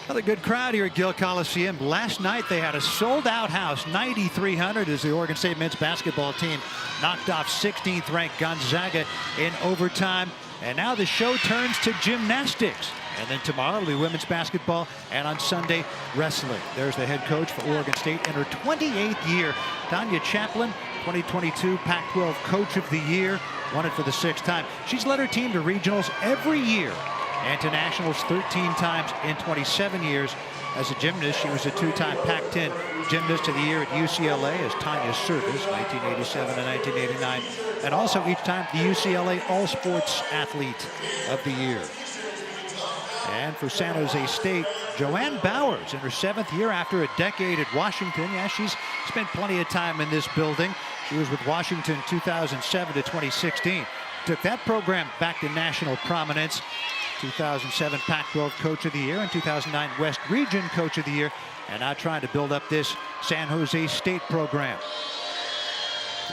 Another good crowd here at Gill Coliseum. Last night they had a sold-out house, 9,300, as the Oregon State men's basketball team knocked off 16th ranked Gonzaga in overtime. And now the show turns to gymnastics. And then tomorrow it'll be women's basketball, and on Sunday, wrestling. There's the head coach for Oregon State in her 28th year, Tanya Chaplin, 2022 Pac-12 Coach of the Year, won it for the 6th time. She's led her team to regionals every year and to nationals 13 times in 27 years. As a gymnast, she was a 2-time Pac-10 Gymnast of the Year at UCLA as Tanya Service, 1987 and 1989, and also each time the UCLA All-Sports Athlete of the Year. And for San Jose State, Joanne Bowers in her 7th year after a decade at Washington. Yeah, she's spent plenty of time in this building. She was with Washington 2007 to 2016. Took that program back to national prominence. 2007 Pac-12 Coach of the Year and 2009 West Region Coach of the Year. And now trying to build up this San Jose State program.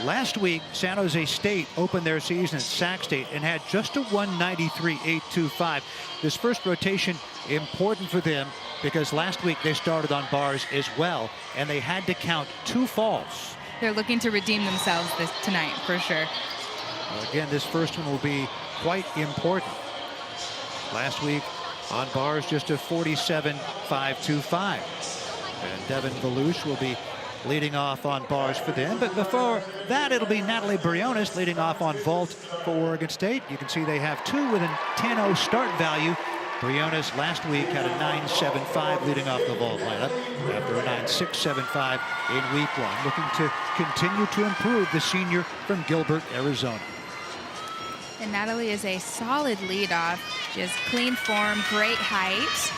Last week, San Jose State opened their season at Sac State and had just a 193.825. This first rotation important for them because last week they started on bars as well, and they had to count 2 falls. They're looking to redeem themselves tonight, for sure. Well, again, this first one will be quite important. Last week on bars, just a 47.525. And Devin Valouche will be leading off on bars for them. But before that, it'll be Natalie Briones leading off on vault for Oregon State. You can see they have 2 with a 10-0 start value. Briones last week had a 9.75 leading off the vault lineup after a 9.675 in week 1. Looking to continue to improve, the senior from Gilbert, Arizona. And Natalie is a solid leadoff. She has clean form, great height.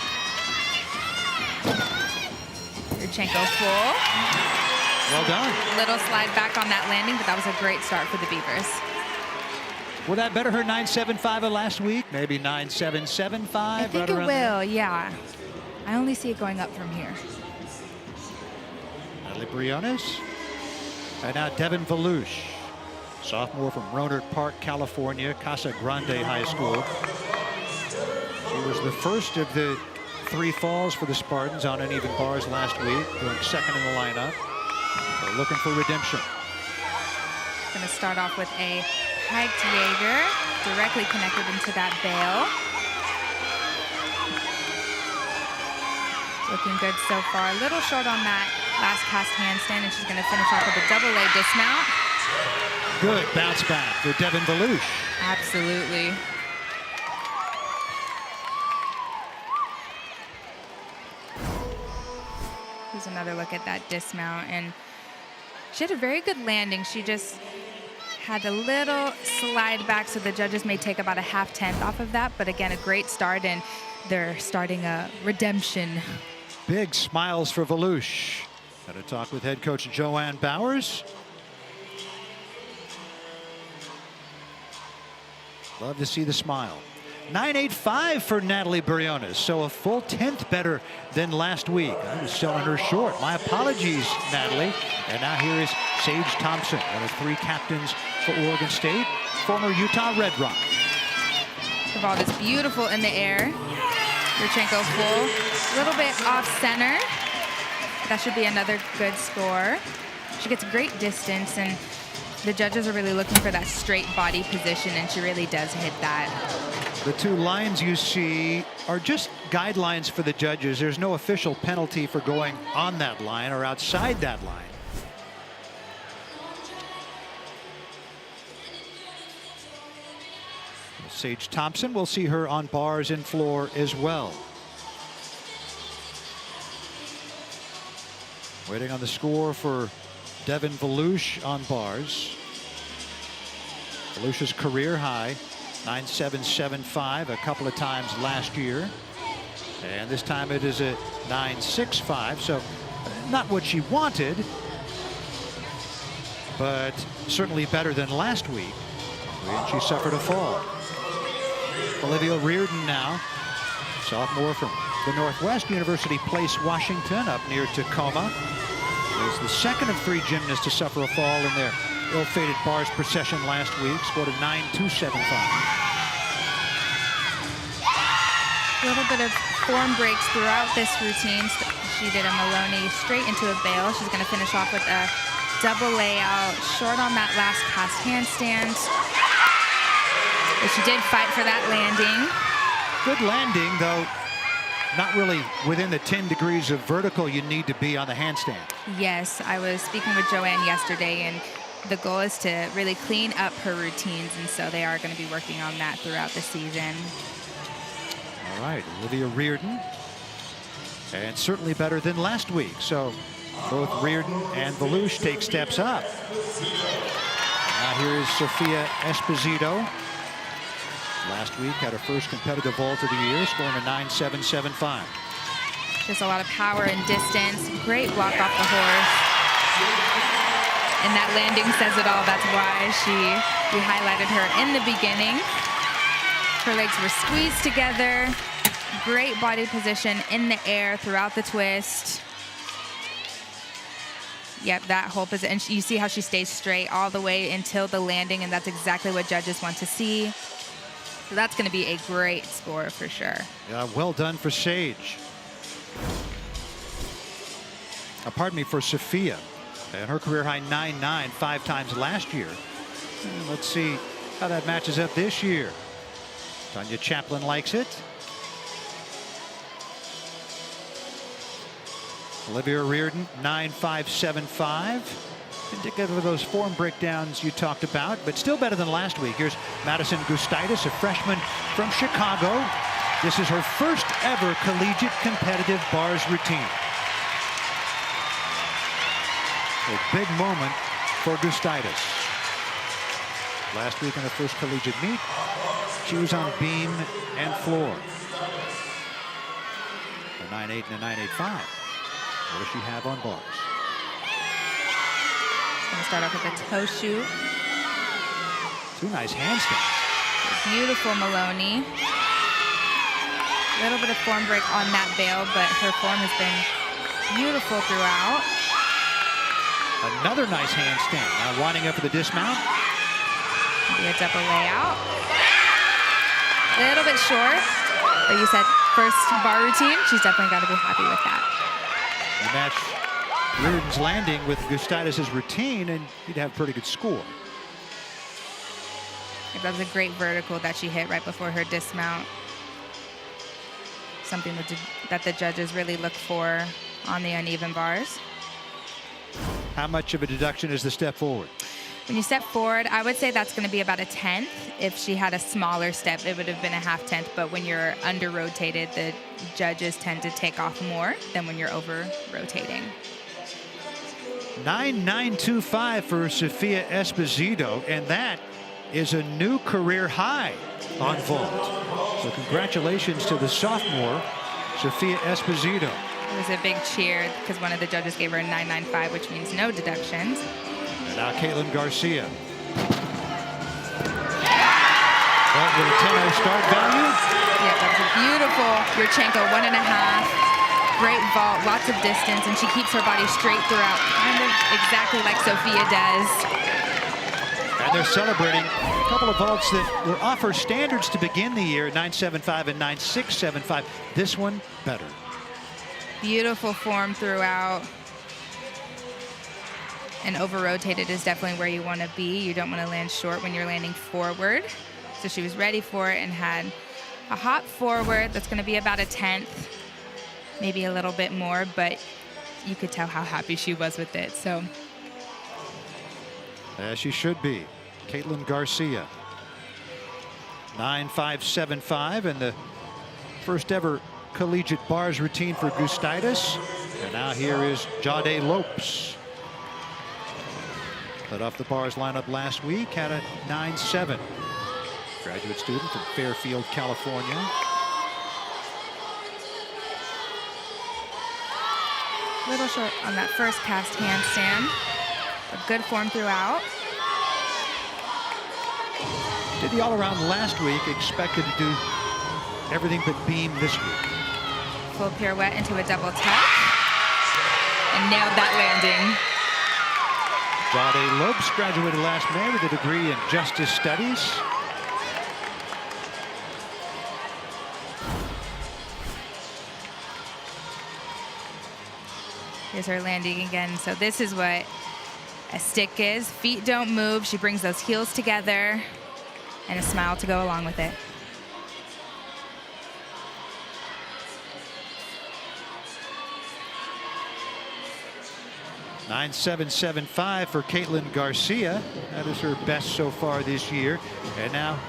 Yurchenko full. Well done. Little slide back on that landing, but that was a great start for the Beavers. Will that better her 9.75 of last week? Maybe 9.775? I think it will, yeah. I only see it going up from here. Natalie Briones. And now Devin Valouche, sophomore from Rohnert Park, California, Casa Grande High School. She was the first of the 3 falls for the Spartans on uneven bars last week, going 2nd in the lineup. They're looking for redemption. Going to start off with a hiked Jaeger, directly connected into that bail. Looking good so far. A little short on that last cast handstand, and she's going to finish off with a double-A dismount. Good bounce back for Devin Valouche. Absolutely. Here's another look at that dismount, and she had a very good landing. She just had a little slide back, so the judges may take about a 0.5 off of that. But again, a great start, and they're starting a redemption. Big smiles for Valouche. Got to talk with head coach Joanne Bowers. Love to see the smile. 9.85 for Natalie Briones, so a full 10th better than last week. I was selling her short. My apologies, Natalie. And now here is Sage Thompson, one of 3 captains for Oregon State, former Utah Red Rock. The ball is beautiful in the air. Yurchenko full, a little bit off center. That should be another good score. She gets great distance, and the judges are really looking for that straight body position, and she really does hit that. The 2 lines you see are just guidelines for the judges. There's no official penalty for going on that line or outside that line. Sage Thompson, will see her on bars and floor as well. Waiting on the score for Devin Valouche on bars. Valouche's career high, 9.775 a couple of times last year. And this time it is a 9.65, so not what she wanted, but certainly better than last week when she suffered a fall. Olivia Reardon now, sophomore from the Northwest, University Place, Washington, up near Tacoma. Is the 2nd of 3 gymnasts to suffer a fall in their ill-fated bars procession last week. Scored a 9.275. A little bit of form breaks throughout this routine. She did a Maloney straight into a bail. She's going to finish off with a double layout, short on that last cast handstand. But she did fight for that landing. Good landing, though not really within the 10 degrees of vertical you need to be on the handstand. Yes, I was speaking with Joanne yesterday, and the goal is to really clean up her routines, and so they are going to be working on that throughout the season. All right, Olivia Reardon, and certainly better than last week. So both Reardon and Volush take steps up. Now here is Sophia Esposito. Last week had her first competitive vault of the year, scoring a 9.775. Just a lot of power and distance. Great block off the horse. And that landing says it all. That's why we highlighted her in the beginning. Her legs were squeezed together. Great body position in the air throughout the twist. Yep, that whole position. You see how she stays straight all the way until the landing, and that's exactly what judges want to see. So that's going to be a great score for sure. Yeah, well done for Sage. Pardon me, for Sophia. And her career high 9.9 5 times last year. And let's see how that matches up this year. Tanya Chaplin likes it. Olivia Reardon 9.575. Indicative of those form breakdowns you talked about, but still better than last week. Here's Madison Gustaitis, a freshman from Chicago. This is her first ever collegiate competitive bars routine. A big moment for Gustaitis. Last week in her first collegiate meet, she was on beam and floor. A 9.8 and a 9.85. What does she have on bars? Going to start off with a toe shoot. Two nice handstands. Beautiful Maloney. A little bit of form break on that bail, but her form has been beautiful throughout. Another nice handstand. Now winding up for the dismount. Maybe a double layout. A little bit short, but you said first bar routine. She's definitely got to be happy with that. And match Reardon's landing with Gustaitis' routine, and you'd have a pretty good score. That was a great vertical that she hit right before her dismount. Something that the judges really look for on the uneven bars. How much of a deduction is the step forward? When you step forward, I would say that's going to be about a 10th. If she had a smaller step, it would have been a half 10th. But when you're under rotated, the judges tend to take off more than when you're over rotating. 9.925 for Sophia Esposito, and that is a new career high on vault. So congratulations to the sophomore, Sophia Esposito. It was a big cheer because one of the judges gave her a 9.95, which means no deductions. And now Caitlin Garcia. But with a 10-0 start value. Yeah, that was a beautiful Yurchenko 1.5. Great vault, lots of distance, and she keeps her body straight throughout, kind of exactly like Sophia does. And they're celebrating a couple of vaults that were off her standards to begin the year, 9.75 and 9.675. This one better. Beautiful form throughout. And over-rotated is definitely where you want to be. You don't want to land short when you're landing forward. So she was ready for it and had a hop forward that's going to be about a 10th. Maybe a little bit more, but you could tell how happy she was with it. So, as she should be. Caitlin Garcia, 9.575, and the first ever collegiate bars routine for Gustaitis. And now here is Jade Lopes. Led off the bars lineup last week, had a 9.7. Graduate student from Fairfield, California. Little short on that first cast handstand, but good form throughout. Did the all-around last week, expected to do everything but beam this week. Full pirouette into a double tuck, and nailed that landing. Jade Lopes graduated last May with a degree in Justice Studies. Here's her landing again. So this is what a stick is. Feet don't move. She brings those heels together and a smile to go along with it. .9775 for Caitlin Garcia. That is her best so far this year. And now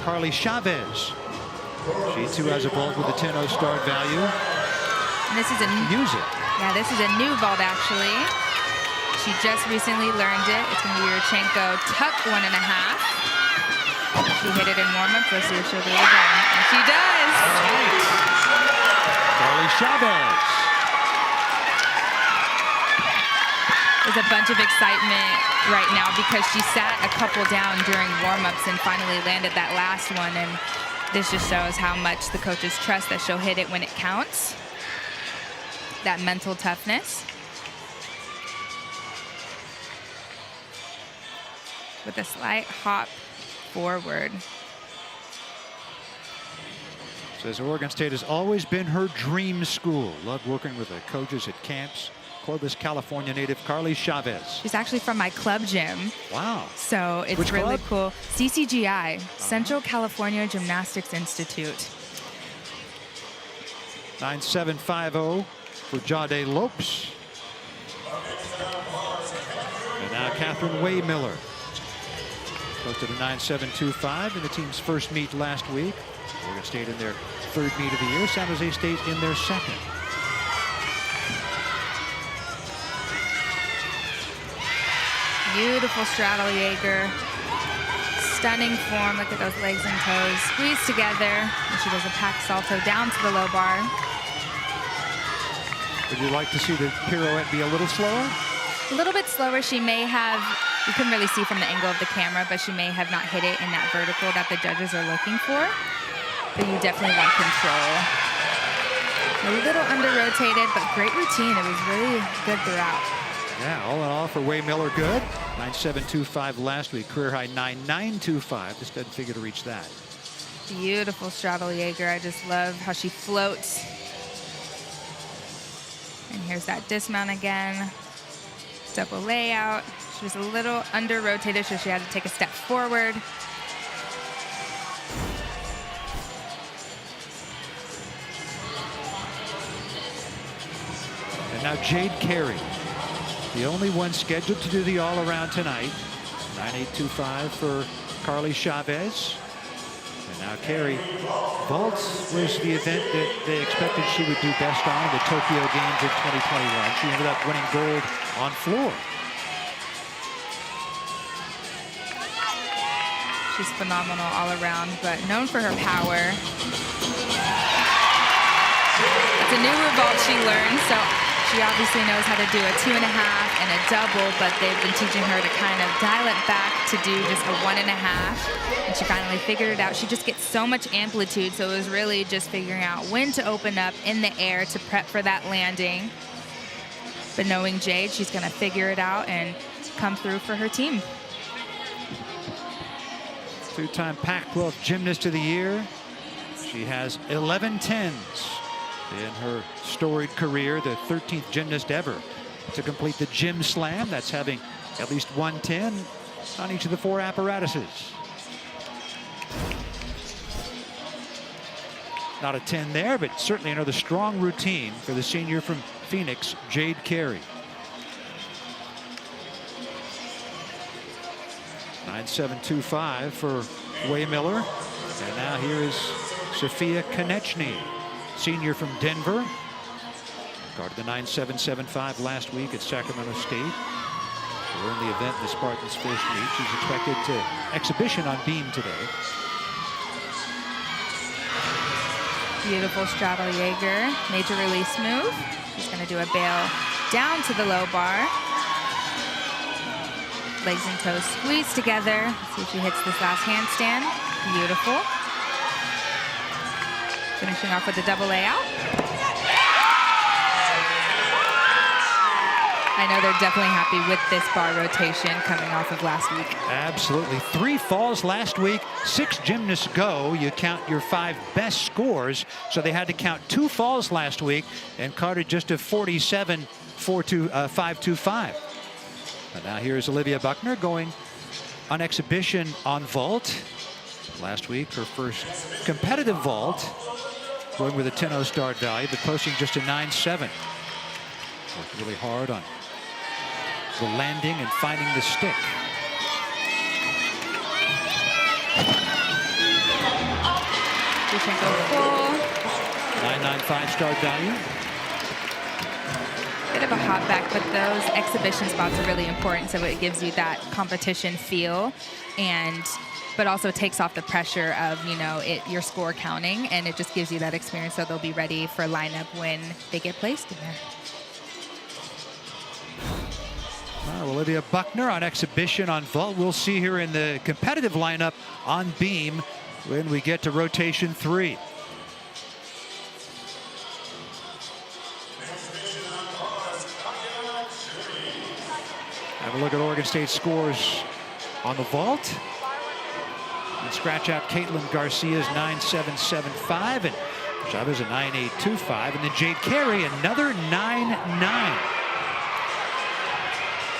Carly Chavez. She too has a vault with a 10.0 start value. And this is a music. Yeah, this is a new vault actually. She just recently learned it. It's going to be Yurchenko tuck 1.5. She hit it in warm-up. Let's see if she'll do it again. And she does. Carly Chavez. There's a bunch of excitement right now because she sat a couple down during warm-ups and finally landed that last one. And this just shows how much the coaches trust that she'll hit it when it counts. That mental toughness. With a slight hop forward. Says Oregon State has always been her dream school. Loved working with the coaches at camps. Clovis, California native Carly Chavez. She's actually from my club gym. Wow. So it's Which really club? cool. CCGI, Central California Gymnastics Institute. 9750 for Jade Lopes. And now Catherine Waymiller. Posted a 9725 in the team's first meet last week. Oregon State in their third meet of the year. San Jose State in their second. Beautiful straddle Jaeger. Stunning form. Look at those legs and toes squeezed together. And she does a pack salto down to the low bar. Would you like to see the pirouette be a little slower? A little bit slower. She may have, you couldn't really see from the angle of the camera, but she may have not hit it in that vertical that the judges are looking for. But you definitely want control. A little under-rotated, but great routine. It was really good throughout. Yeah, all in all for Waymiller, good. 9725 last week, career high 9925. Just doesn't figure to reach that. Beautiful straddle Jaeger. I just love how she floats. And here's that dismount again. Double layout. She was a little under-rotated, so she had to take a step forward. And now Jade Carey, the only one scheduled to do the all-around tonight. 9825 for Carly Chavez. And now Carey. Vaults was the event that they expected she would do best on in the Tokyo Games in 2021. She ended up winning gold on floor. She's phenomenal all around, but known for her power. It's a new vault she learned, so she obviously knows how to do a 2.5 and a double, but they've been teaching her to kind of dial it back to do just a 1.5. And she finally figured it out. She just gets so much amplitude, so it was really just figuring out when to open up in the air to prep for that landing. But knowing Jade, she's going to figure it out and come through for her team. Two-time Pac-12 Gymnast of the Year. She has 11 10s in her storied career, the 13th gymnast ever to complete the Gym Slam. That's having at least 1 10 on each of the 4 apparatuses. Not a 10 there, but certainly another strong routine for the senior from Phoenix, Jade Carey. 9725 for Waymiller. And now here is Sophia Konechny, senior from Denver. Guarded the 9775 last week at Sacramento State. We're in the event in the Spartans' first meet. She's expected to exhibition on beam today. Beautiful straddle Jaeger, major release move. She's going to do a bail down to the low bar. Legs and toes squeezed together. Let's see if she hits this last handstand. Beautiful. Finishing off with a double layout. I know they're definitely happy with this bar rotation coming off of last week. Absolutely. 3 falls last week, 6 gymnasts go. You count your 5 best scores. So they had to count 2 falls last week and carded just a 47.525. And now here's Olivia Buckner going on exhibition on vault. Last week, her first competitive vault, going with a 10.0 start value, but posting just a 9.7. Worked really hard on the landing and finding the stick. Full. 9.95 start value. Bit of a hop back, but those exhibition spots are really important, so it gives you that competition feel, but also takes off the pressure of, you know, your score counting, and it just gives you that experience so they'll be ready for lineup when they get placed in there. Well, Olivia Buckner on exhibition on vault. We'll see her in the competitive lineup on beam when we get to rotation 3. Have a look at Oregon State's scores on the vault. And scratch out Caitlin Garcia's 9.775 and Chavez a 9.825, and then Jade Carey another 9.9.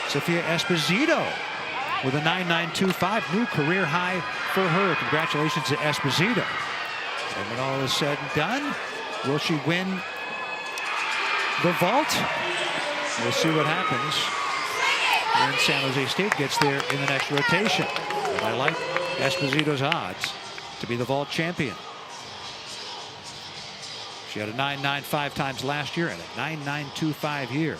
Sophia Esposito with a 9.925, new career high for her. Congratulations to Esposito. And when all is said and done, will she win the vault? We'll see what happens when San Jose State gets there in the next rotation. But I like Esposito's odds to be the vault champion. She had a 9.95 times last year and a 9.925 here.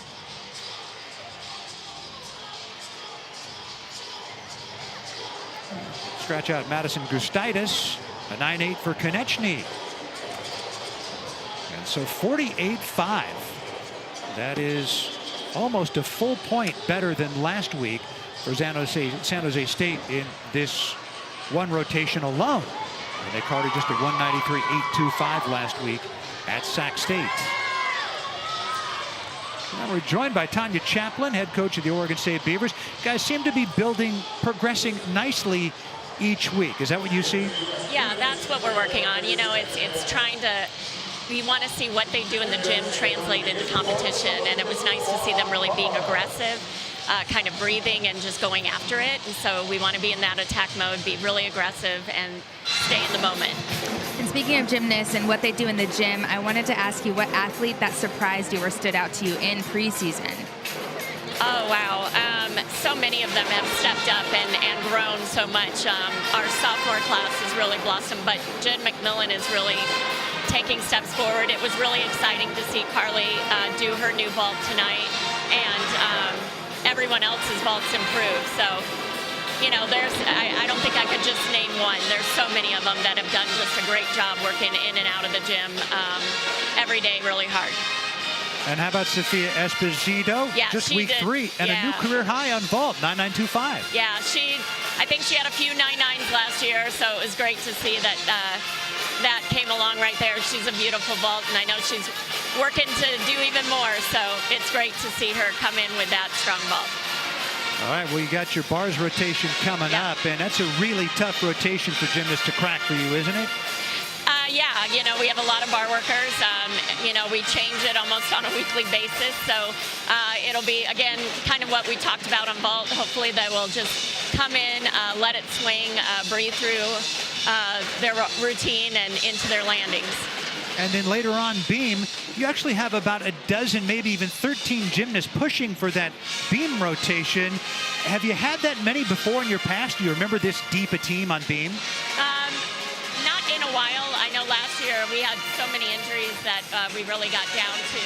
Scratch out Madison Gustaitis, a 9.8 for Konechny. And so 48.5. That is almost a full point better than last week for San Jose State in this one rotation alone. And they carded just a 193.825 last week at Sac State. Now we're joined by Tanya Chaplin, head coach of the Oregon State Beavers. Guys seem to be progressing nicely each week. Is that what you see? Yeah, that's what we're working on. You know, it's trying to, we want to see what they do in the gym translate into competition, and it was nice to see them really being aggressive, kind of breathing and just going after it. And so we want to be in that attack mode, be really aggressive, and stay in the moment. And speaking of gymnasts and what they do in the gym, I wanted to ask you what athlete that surprised you or stood out to you in preseason. Oh, wow. So many of them have stepped up and grown so much. Our sophomore class has really blossomed, but Jen McMillan is really taking steps forward. It was really exciting to see Carly do her new vault tonight, and everyone else's vaults improved. So, you know, I don't think I could just name one. There's so many of them that have done just a great job working in and out of the gym every day really hard. And how about Sophia Esposito? Yeah, just week 3 and a new career high on vault, 9.925. Yeah, I think she had a few 9.9s last year, so it was great to see that that came along right there. She's a beautiful vault, and I know she's working to do even more, so it's great to see her come in with that strong vault. All right, well, you got your bars rotation coming up, and that's a really tough rotation for gymnasts to crack for you, isn't it? Yeah, you know, we have a lot of bar workers. You know, we change it almost on a weekly basis. So it'll be, again, kind of what we talked about on vault. Hopefully they will just come in, let it swing, breathe through their routine and into their landings. And then later on beam, you actually have about a dozen, maybe even 13 gymnasts pushing for that beam rotation. Have you had that many before in your past? Do you remember this deep a team on beam? Not in a while. I know last year we had so many injuries that we really got down to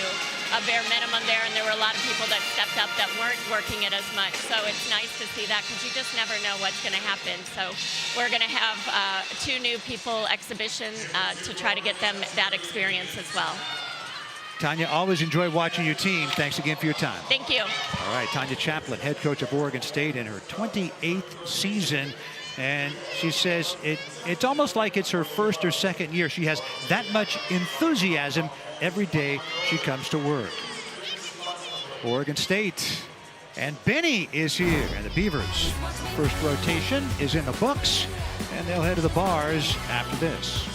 a bare minimum there, and there were a lot of people that stepped up that weren't working it as much. So it's nice to see that, because you just never know what's going to happen. So we're going to have 2 new people exhibition to try to get them that experience as well. Tanya, always enjoy watching your team. Thanks again for your time. Thank you. All right, Tanya Chaplin, head coach of Oregon State in her 28th season. And she says it's almost like it's her first or second year. She has that much enthusiasm every day she comes to work. Oregon State. And Benny is here, and the Beavers' first rotation is in the books, and they'll head to the bars after this.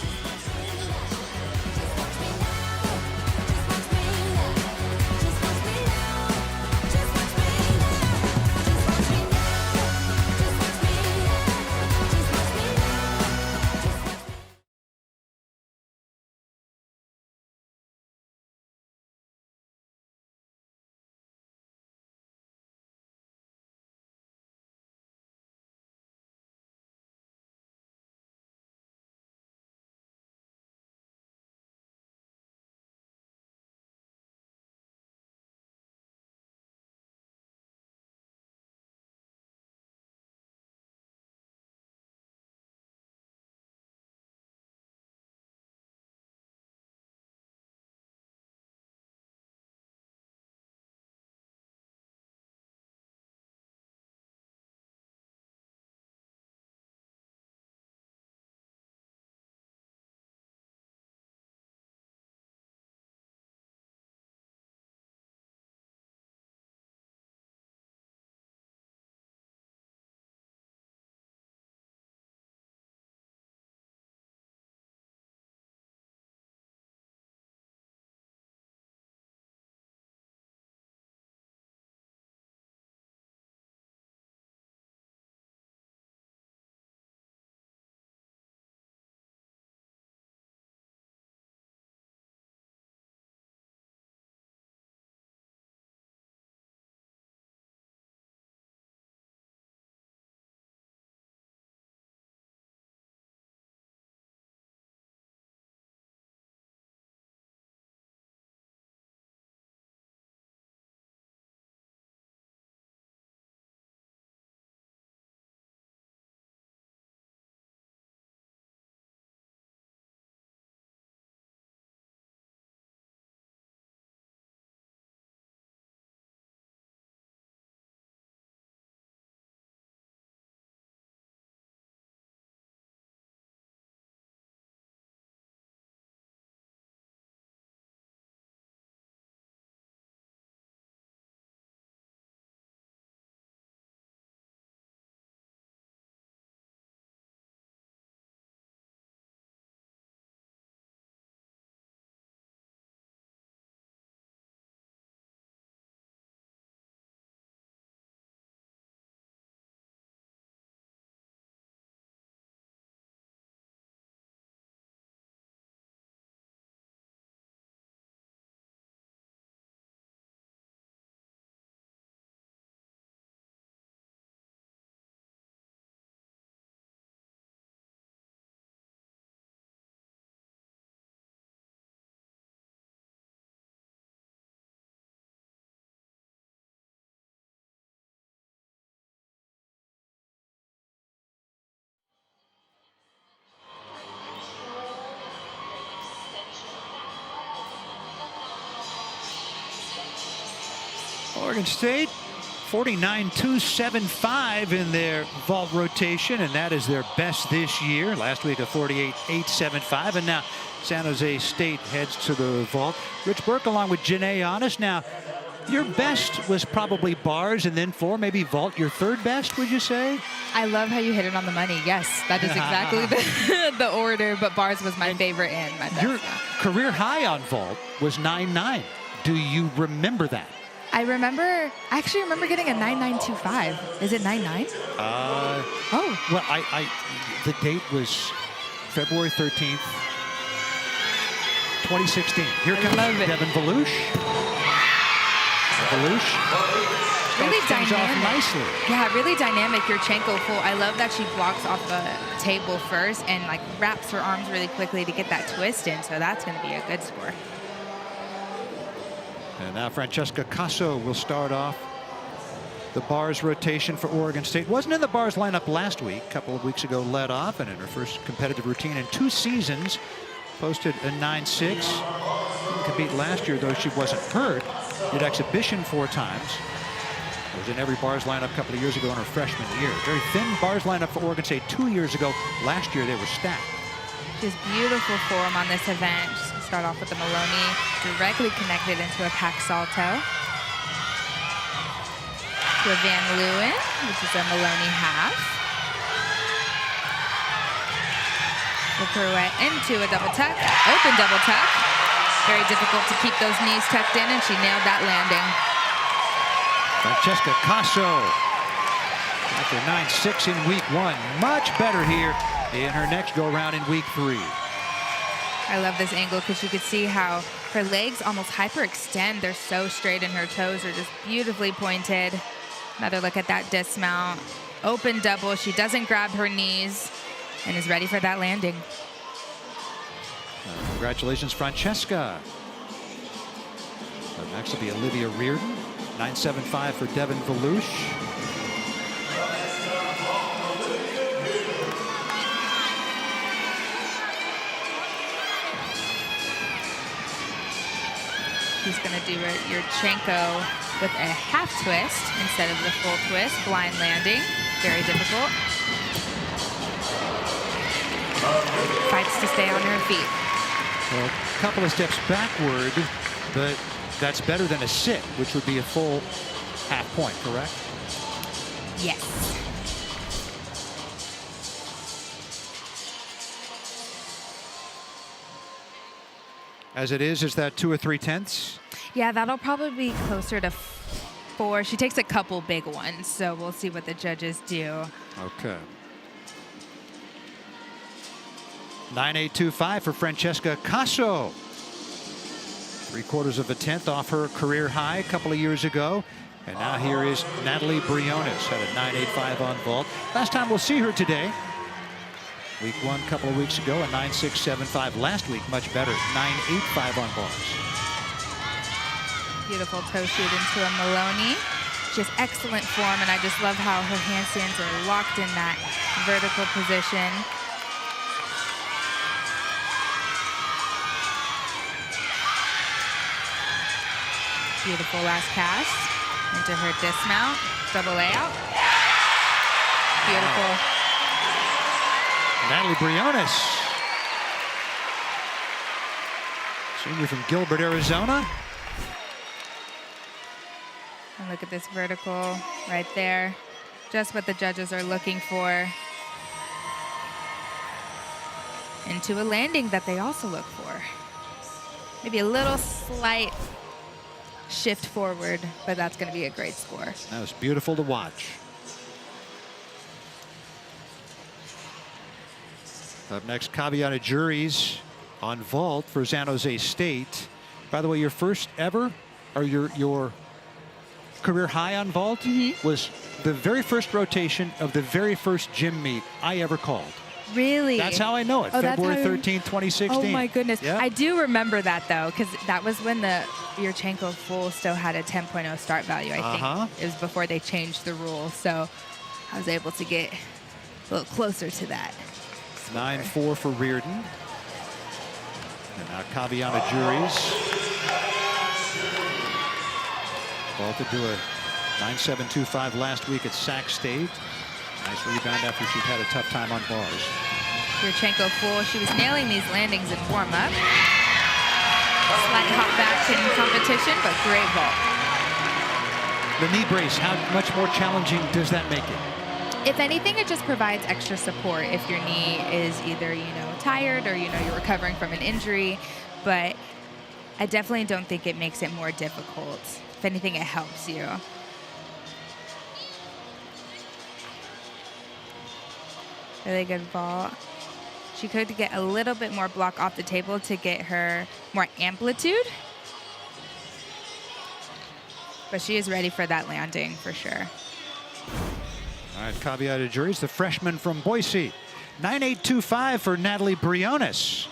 Oregon State, 49.275 in their vault rotation, and that is their best this year. Last week a 48.875, and now San Jose State heads to the vault. Rich Burke along with Janae Honest. Now, your best was probably bars and then four, maybe vault. Your third best, would you say? I love how you hit it on the money. Yes, that is exactly the order, but bars was my favorite and my best. Your career high on vault was 9.9. Do you remember that? I actually remember getting a 9.925. Is it 9.9? Oh. Well, the date was February 13th, 2016. Here comes Devin Valouche. Really dynamic. Off nicely. Yeah, really dynamic. Yurchenko full. I love that she blocks off the table first and like wraps her arms really quickly to get that twist in. So that's going to be a good score. And now Francesca Casso will start off the bars rotation for Oregon State. Wasn't in the bars lineup last week. A couple of weeks ago led off, and in her first competitive routine in 2 seasons posted a 9.6. Didn't compete last year, though she wasn't hurt. Did exhibition 4 times. Was in every bars lineup a couple of years ago in her freshman year. Very thin bars lineup for Oregon State 2 years ago. Last year they were stacked. Just beautiful form on this event. Just start off with the Maloney, directly connected into a Pac salto. to a Van Leeuwen, which is a Maloney half. The pirouette into a double tuck, open double tuck. Very difficult to keep those knees tucked in, and she nailed that landing. Francesca Casso, after 9-6 in week 1, much better here in her next go-round in week 3. I love this angle because you could see how her legs almost hyperextend. They're so straight and her toes are just beautifully pointed. Another look at that dismount. Open double. She doesn't grab her knees and is ready for that landing. Congratulations, Francesca. Next will be Olivia Reardon. 9.75 for Devin Volush. He's going to do a Yurchenko with a half twist instead of the full twist. Blind landing. Very difficult. Fights to stay on her feet. Well, a couple of steps backward, but that's better than a sit, which would be a full half point, correct? Yes. As it is that 2 or 3 tenths? Yeah, that'll probably be closer to 4. She takes a couple big ones, so we'll see what the judges do. Okay. 9.825 for Francesca Casso. 3/4 of a tenth off her career high a couple of years ago. And now here is Natalie Briones at a 9.85 on vault. Last time we'll see her today. Week 1 a couple of weeks ago, a 9.675. Last week, much better, 9.85 on bars. Beautiful toe shoot into a Maloney. She has excellent form, and I just love how her handstands are locked in that vertical position. Beautiful last cast into her dismount, double layout. Beautiful. Natalie Briones, senior from Gilbert, Arizona. And look at this vertical right there. Just what the judges are looking for. Into a landing that they also look for. Maybe a little slight shift forward, but that's going to be a great score. That was beautiful to watch. Up next, Kaviana Juries on vault for San Jose State. By the way, your first ever, or your career high on vault was the very first rotation of the very first gym meet I ever called. Really? That's how I know it. Oh, February 13th, 2016. Oh my goodness. Yep. I do remember that though, because that was when the Yurchenko full still had a 10.0 start value, I think. It was before they changed the rule. So I was able to get a little closer to that. 9.4 for Reardon. And now Kaviana Juries. Vaulted to a 9.725 last week at Sac State. Nice rebound after she'd had a tough time on bars. Yurchenko full. She was nailing these landings in warm-up. Slight hop back in competition, but great vault. The knee brace, how much more challenging does that make it? If anything, it just provides extra support if your knee is either, tired or, you're recovering from an injury. But I definitely don't think it makes it more difficult. If anything, it helps you. Really good vault. She could get a little bit more block off the table to get her more amplitude. But she is ready for that landing for sure. All right, Kaviana Juries, the freshman from Boise. 9.825 for Natalie Briones.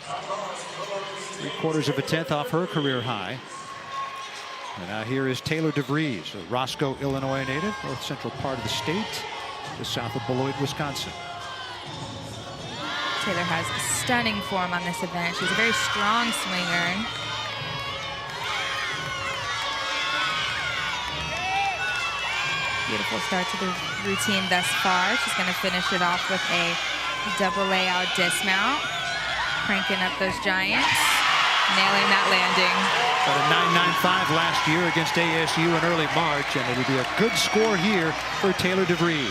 3/4 of a tenth off her career high. And now here is Taylor DeVries, a Roscoe, Illinois native, north central part of the state, just south of Beloit, Wisconsin. Taylor has stunning form on this event. She's a very strong swinger. Beautiful start to the routine thus far. She's going to finish it off with a double layout dismount. Cranking up those giants. Nailing that landing. Got a 9.95 last year against ASU in early March, and it'll be a good score here for Taylor DeVries.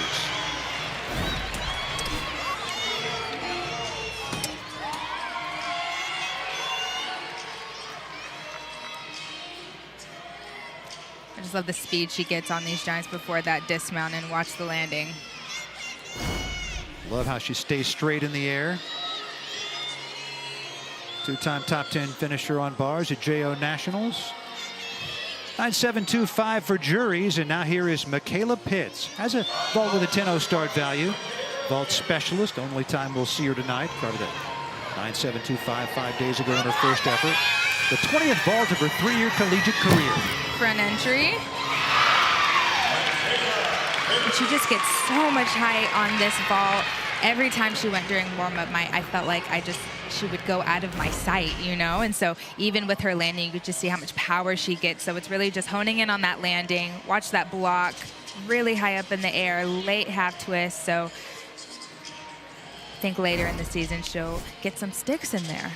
I just love the speed she gets on these giants before that dismount, and watch the landing. Love how she stays straight in the air. Two-time top 10 finisher on bars at JO Nationals. 9.725 for juries, and now here is Michaela Pitts. Has a vault with a 10.0 start value. Vault specialist, only time we'll see her tonight. Started at 9.725 5 days ago in her first effort. The 20th vault of her 3-year collegiate career. Front entry. And she just gets so much height on this vault. Every time she went during warm-up, I felt like she would go out of my sight, you know? And so even with her landing, you could just see how much power she gets. So it's really just honing in on that landing. Watch that block, really high up in the air, late half twist. So I think later in the season, she'll get some sticks in there.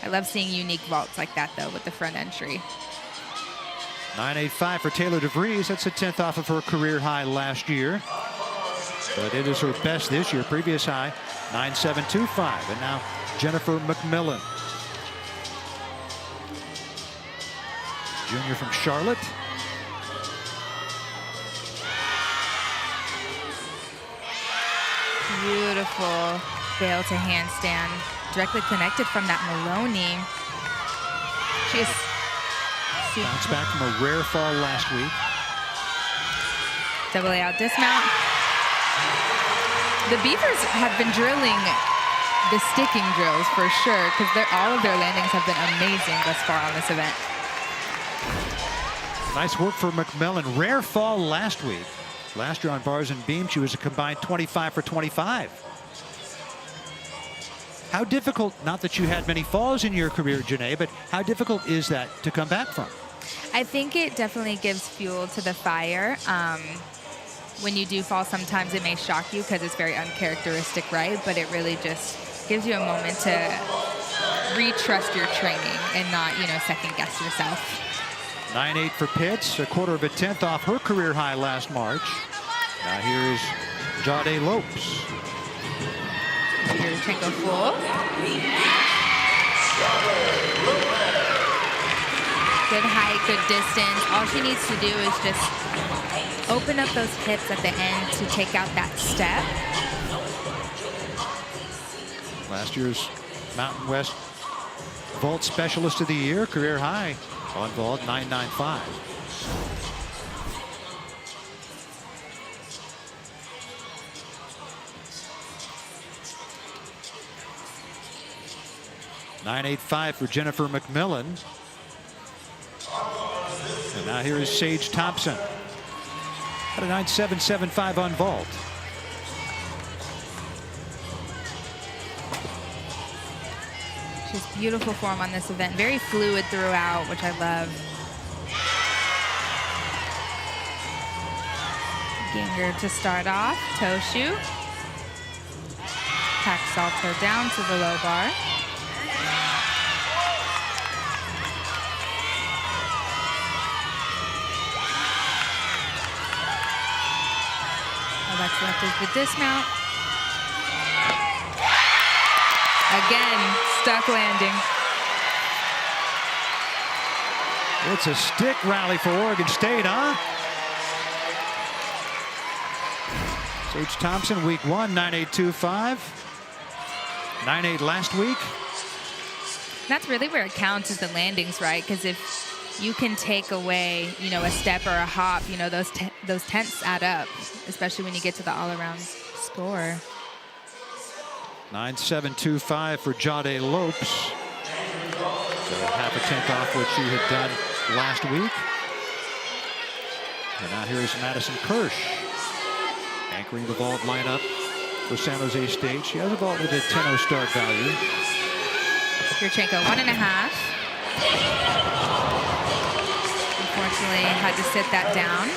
I love seeing unique vaults like that, though, with the front entry. 9.85 for Taylor DeVries. That's a 10th off of her career high last year. But it is her best this year. Previous high, 9.725. And now Jennifer McMillan. Junior from Charlotte. Beautiful bail to handstand. Directly connected from that Maloney. She's bounced back from a rare fall last week. Double out dismount. The Beavers have been drilling the sticking drills for sure, because all of their landings have been amazing thus far on this event. Nice work for McMillan. Rare fall last week. Last year on bars and beam, she was a combined 25 for 25. How difficult, not that you had many falls in your career, Janae, but how difficult is that to come back from? I think it definitely gives fuel to the fire. When you do fall, sometimes it may shock you because it's very uncharacteristic, right? But it really just gives you a moment to retrust your training and not, second guess yourself. 9.8 for Pitts, a quarter of a 10th off her career high last March. Now here is Jade Lopes. Here's Trenko full. Good height, good distance. All she needs to do is just open up those hips at the end to take out that step. Last year's Mountain West Vault Specialist of the Year, career high on vault, 9.95. $9.85 for Jennifer McMillan. And now here is Sage Thompson at a 9.775 on vault. Just beautiful form on this event. Very fluid throughout, which I love. Ginger to start off. Toe shoot. Tack salto down to the low bar. Oh, that's left is the dismount. Again, stuck landing. It's a stick rally for Oregon State, huh? Sage Thompson, week 1, 9.825. 9.8 last week. That's really where it counts, is the landings, right? Because if you can take away, a step or a hop, those tenths add up, especially when you get to the all-around score. 9.725 for Jade Lopes. So half a tenth off what she had done last week. And now here is Madison Kirsch, anchoring the vault lineup for San Jose State. She has a vault with a 10.0 start value. Yurchenko, 1.5. Unfortunately, had to sit that down.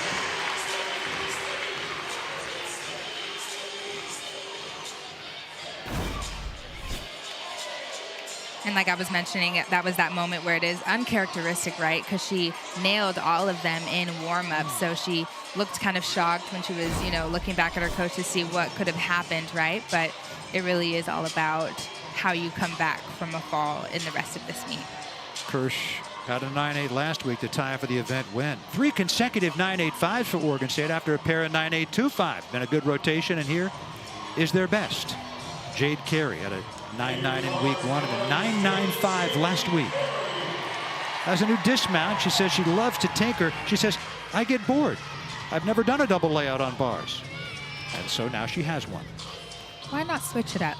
And like I was mentioning, that was that moment where it is uncharacteristic, right? Because she nailed all of them in warm-up. So she looked kind of shocked when she was, you know, looking back at her coach to see what could have happened, right? But it really is all about how you come back from a fall in the rest of this meet. Kirsch got a 9.8 last week to tie for the event win. 3 consecutive 9.85s for Oregon State after a pair of 9.825. Been a good rotation, and here is their best. Jade Carey had a 9.9 in week 1 and a 9.95 last week. As a new dismount, she says she loves to tinker. She says, I get bored. I've never done a double layout on bars. And so now she has one. Why not switch it up?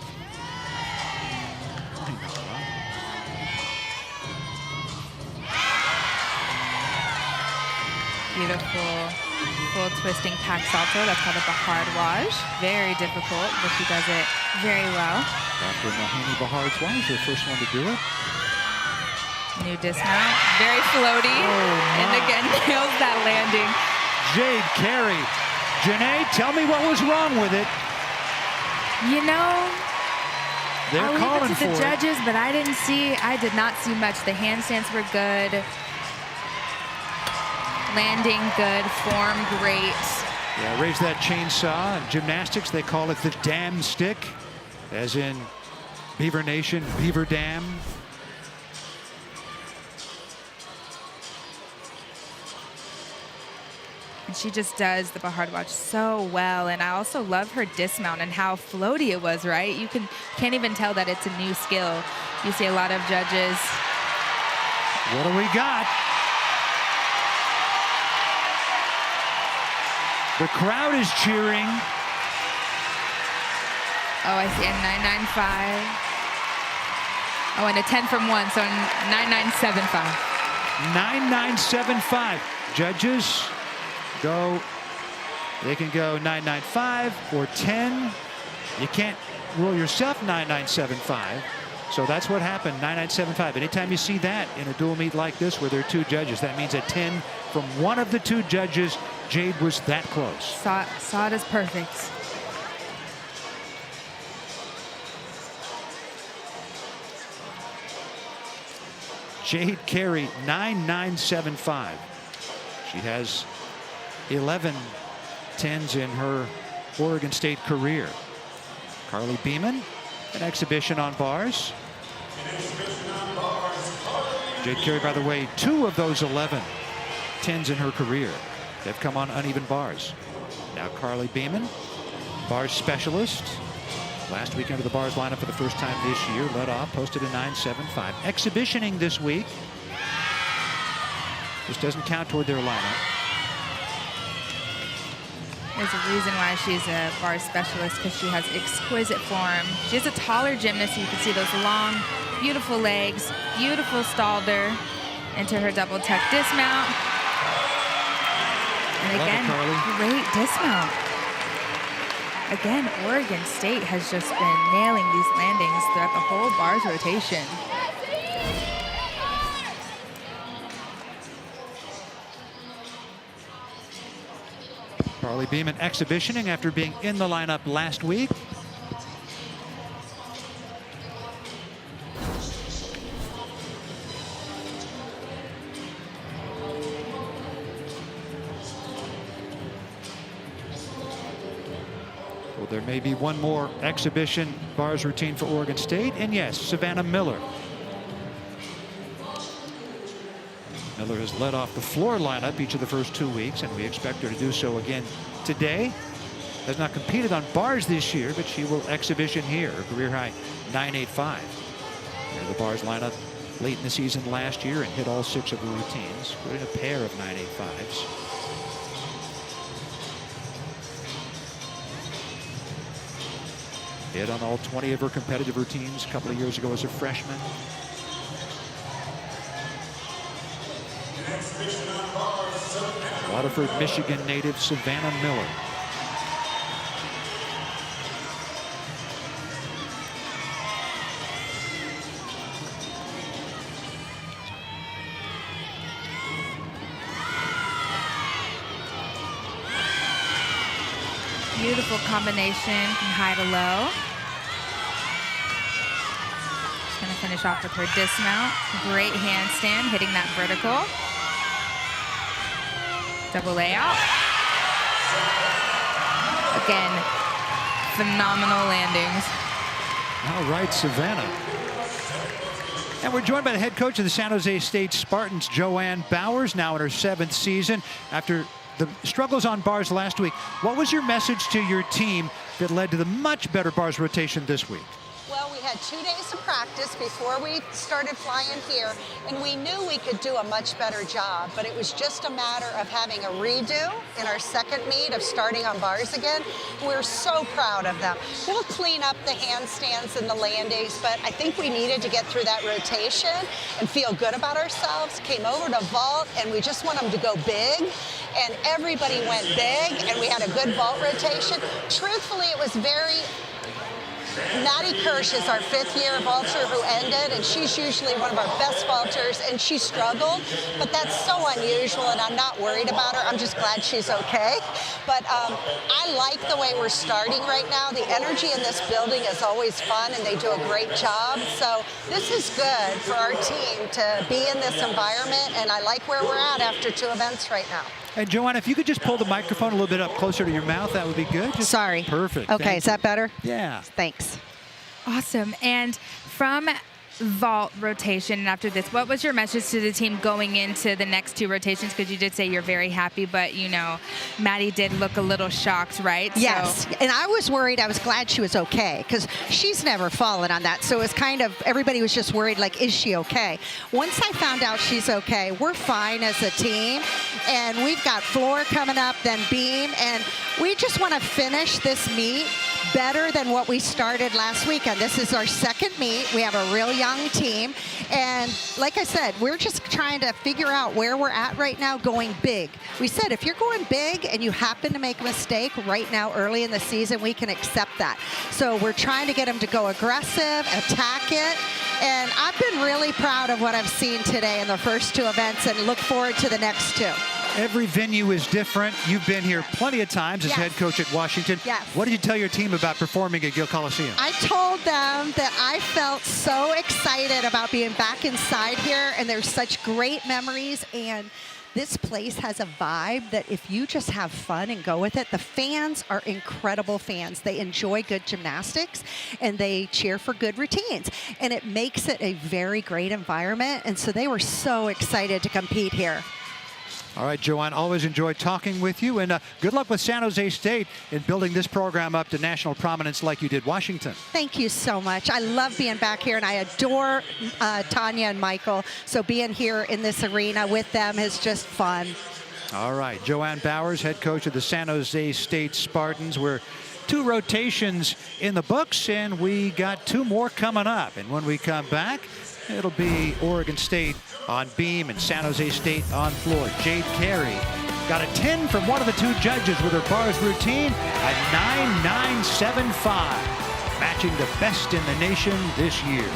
Beautiful full twisting pack salto. That's called a bahardwaj. Very difficult, but she does it very well. After Mohini Bahardwaj, her first one to do it. New dismount, very floaty, and again nails that landing. Jade Carey. Janae, tell me what was wrong with it. You know, They're I'll calling leave it to for the it. judges, but I did not see much. The handstands were good. Landing good, form great. Yeah, raise that chainsaw. In gymnastics, they call it the dam stick, as in Beaver Nation, Beaver Dam. And she just does the bahardwaj so well. And I also love her dismount and how floaty it was, right? You can't even tell that it's a new skill. You see a lot of judges. What do we got? The crowd is cheering. Oh, I see a 9.95. Oh, and a 10 from 1, so 9.975. 9.975. Judges go, they can go 9.95 or 10. You can't rule yourself 9.975. So that's what happened, 9.975. Anytime you see that in a dual meet like this where there are 2 judges, that means a 10 from one of the 2 judges. Jade was that close. Saw it as perfect. Jade Carey, 9.975. She has 11 10s in her Oregon State career. Carly Beeman, an exhibition on bars. Jade Carey, by the way, 2 of those 11 10s in her career. They've come on uneven bars. Now Carly Beeman, bars specialist. Last week under the bars lineup for the first time this year. Led off, posted a 9.75. Exhibitioning this week. This doesn't count toward their lineup. There's a reason why she's a bar specialist, because she has exquisite form. She's a taller gymnast, so you can see those long, beautiful legs, beautiful stalder into her double tuck dismount. And again, great dismount. Again, Oregon State has just been nailing these landings throughout the whole bars rotation. Carly Beeman exhibitioning after being in the lineup last week. Well, there may be one more exhibition bars routine for Oregon State, and yes, Savannah Miller. Miller has led off the floor lineup each of the first 2 weeks, and we expect her to do so again today. Has not competed on bars this year, but she will exhibition here. Her career high 9.85. The bars lineup late in the season last year and hit all 6 of her routines, including a pair of 9.85s. Hit on all 20 of her competitive routines a couple of years ago as a freshman. Waterford, Michigan native Savannah Miller. Beautiful combination from high to low. She's going to finish off with her dismount. Great handstand, hitting that vertical. Double layout. Again, phenomenal landings. All right, Savannah. And we're joined by the head coach of the San Jose State Spartans, Joanne Bowers, now in her 7th season. After the struggles on bars last week, what was your message to your team that led to the much better bars rotation this week? Well, we had 2 days of practice before we started flying here, and we knew we could do a much better job, but it was just a matter of having a redo in our second meet of starting on bars again. We're so proud of them. We'll clean up the handstands and the landings, but I think we needed to get through that rotation and feel good about ourselves. Came over to vault, and we just want them to go big, and everybody went big, and we had a good vault rotation. Truthfully, it was very Maddie Kirsch is our 5th-year vaulter who ended, and she's usually one of our best vaulters, and she struggled, but that's so unusual, and I'm not worried about her. I'm just glad she's okay. But I like the way we're starting right now. The energy in this building is always fun, and they do a great job. So this is good for our team to be in this environment, and I like where we're at after 2 events right now. And Joanne, if you could just pull the microphone a little bit up closer to your mouth, that would be good. Sorry. Perfect. Okay, is that better? Yeah. Thanks. Awesome. And from vault rotation and after this, what was your message to the team going into the next 2 rotations? Because you did say you're very happy, but you know, Maddie did look a little shocked, right? Yes, so. And I was worried. I was glad she was okay because she's never fallen on that. So it was kind of, everybody was just worried, like, is she okay? Once I found out she's okay, we're fine as a team. And we've got floor coming up, then beam. And we just want to finish this meet better than what we started last weekend. This is our second meet. We have a real young team. And like I said, we're just trying to figure out where we're at right now going big. We said if you're going big and you happen to make a mistake right now early in the season, we can accept that. So we're trying to get them to go aggressive, attack it. And I've been really proud of what I've seen today in the first 2 events and look forward to the next 2. Every venue is different. You've been here plenty of times as head coach at Washington. Yes. What did you tell your team about performing at Gill Coliseum? I told them that I felt so excited about being back inside here, and there's such great memories, and this place has a vibe that if you just have fun and go with it, the fans are incredible fans. They enjoy good gymnastics, and they cheer for good routines, and it makes it a very great environment, and so they were so excited to compete here. All right, Joanne, always enjoyed talking with you, and good luck with San Jose State in building this program up to national prominence like you did Washington. Thank you so much. I love being back here, and I adore Tanya and Michael, so being here in this arena with them is just fun. All right, Joanne Bowers, head coach of the San Jose State Spartans. We're 2 rotations in the books, and we got 2 more coming up. And when we come back, it'll be Oregon State on beam and San Jose State on floor. Jade Carey got a 10 from one of the 2 judges with her bars routine, a 9.975, matching the best in the nation this year.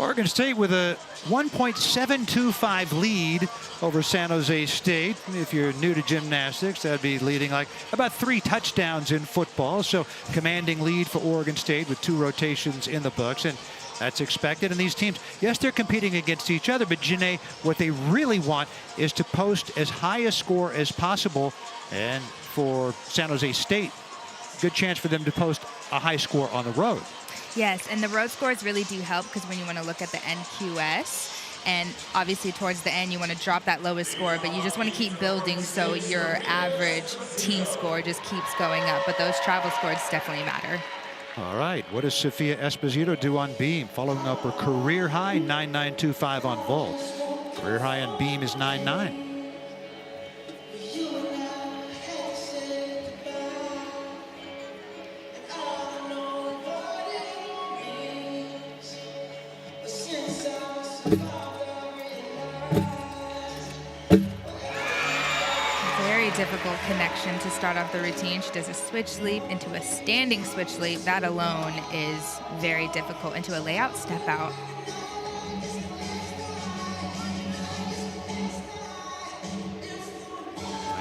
Oregon State with a 1.725 lead over San Jose State. If you're new to gymnastics, that'd be leading like about 3 touchdowns in football. So commanding lead for Oregon State with 2 rotations in the books. And that's expected. And these teams, yes, they're competing against each other, but Janae, what they really want is to post as high a score as possible. And for San Jose State, good chance for them to post a high score on the road. Yes, and the road scores really do help, because when you want to look at the NQS, and obviously towards the end you want to drop that lowest score, but you just want to keep building so your average team score just keeps going up. But those travel scores definitely matter. All right, what does Sofia Esposito do on beam? Following up her career high 9.925 on vault. Career high on beam is 9.9. Difficult connection to start off the routine. She does a switch leap into a standing switch leap. That alone is very difficult. Into a layout step out.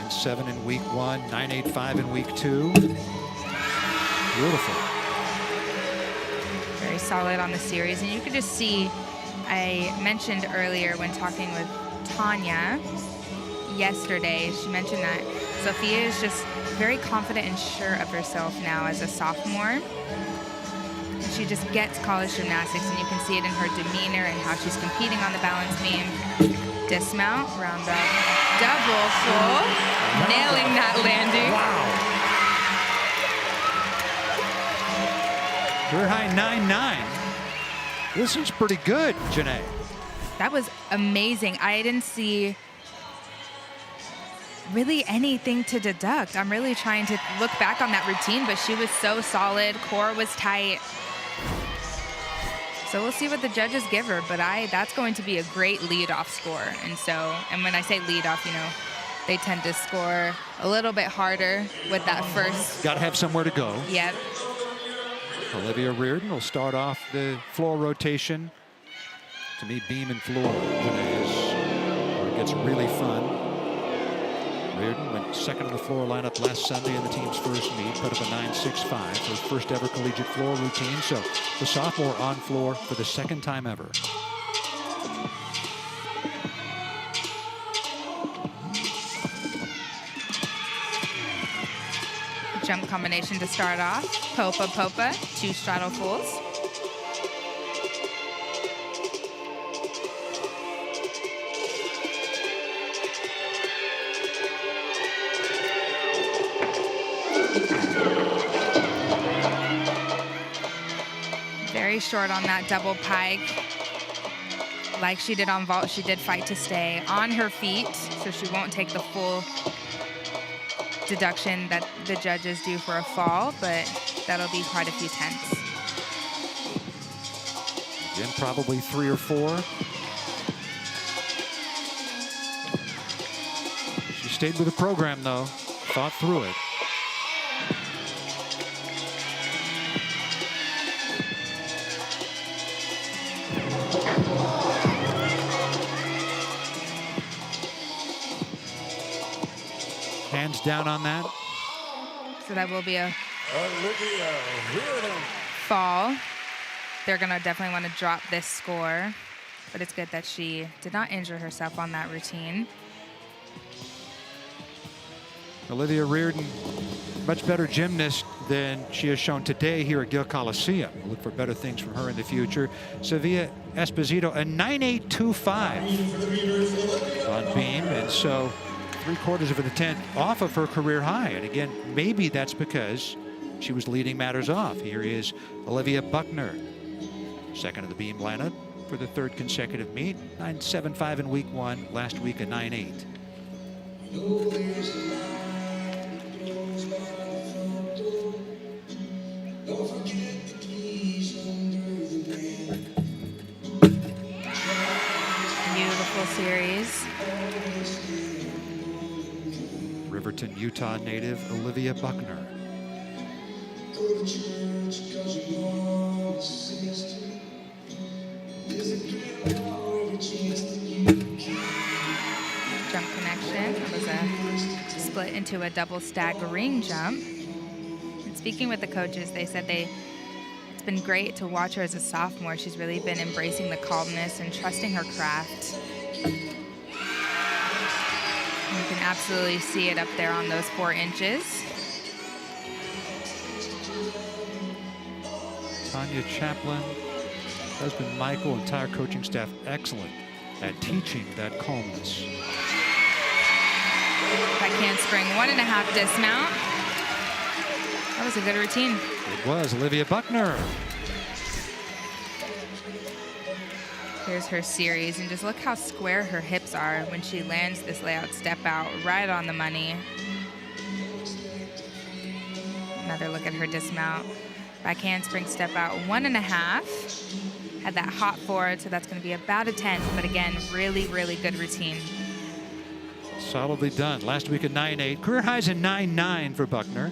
.97 in week 1, 9.85 in week 2. Beautiful. Very solid on the series. And you can just see, I mentioned earlier when talking with Tanya yesterday, she mentioned that Sofia is just very confident and sure of herself now as a sophomore. She just gets college gymnastics, and you can see it in her demeanor and how she's competing on the balance beam. Dismount, round up, double full, nailing that landing. Wow. Career high 9.9. This is pretty good, Janae. That was amazing. I didn't see really anything to deduct. I'm really trying to look back on that routine, but she was so solid. Core was tight. So we'll see what the judges give her, but that's going to be a great leadoff score. And when I say leadoff, you know, they tend to score a little bit harder with that first. Got to have somewhere to go. Yep. Olivia Reardon will start off the floor rotation. To me, beam and floor, Janae, is where it gets really fun. Reardon went second on the floor lineup last Sunday in the team's first meet, put up a 9.65 for his first ever collegiate floor routine. So the sophomore on floor for the second time ever. Jump combination to start off. Popa, popa, 2 straddle fulls. Very short on that double pike. Like she did on vault, she did fight to stay on her feet, so she won't take the full deduction that the judges do for a fall, but that'll be quite a few tenths. Again, probably 3 or 4. She stayed with the program, though. Thought through it. Hands down on that. So that will be a fall. They're going to definitely want to drop this score, but it's good that she did not injure herself on that routine. Olivia Reardon, much better gymnast than she has shown today here at Gill Coliseum. We'll look for better things from her in the future. Sofia Esposito, a 9.825 on beam, and so 3/4 of an attempt off of her career high. And again, maybe that's because she was leading matters off. Here is Olivia Buckner, second of the beam lineup for the 3rd consecutive meet. 9.75 in week 1, last week a 9.8. Beautiful series. Riverton, Utah native Olivia Buckner. Jump connection. It was a split into a double stack ring jump. And speaking with the coaches, they said it's been great to watch her as a sophomore. She's really been embracing the calmness and trusting her craft. And you can absolutely see it up there on those 4 inches. Tanya Chaplin, husband Michael, entire coaching staff, excellent at teaching that calmness. Backhand handspring, 1.5 dismount. That was a good routine. It was. Olivia Buckner. Here's her series, and just look how square her hips are when she lands this layout step out, right on the money. Another look at her dismount. Back handspring step out, 1.5. Had that hot forward, so that's going to be about a 10. But again, really, really good routine. Solidly done. Last week at 9.8. Career highs in 9.9 for Buckner.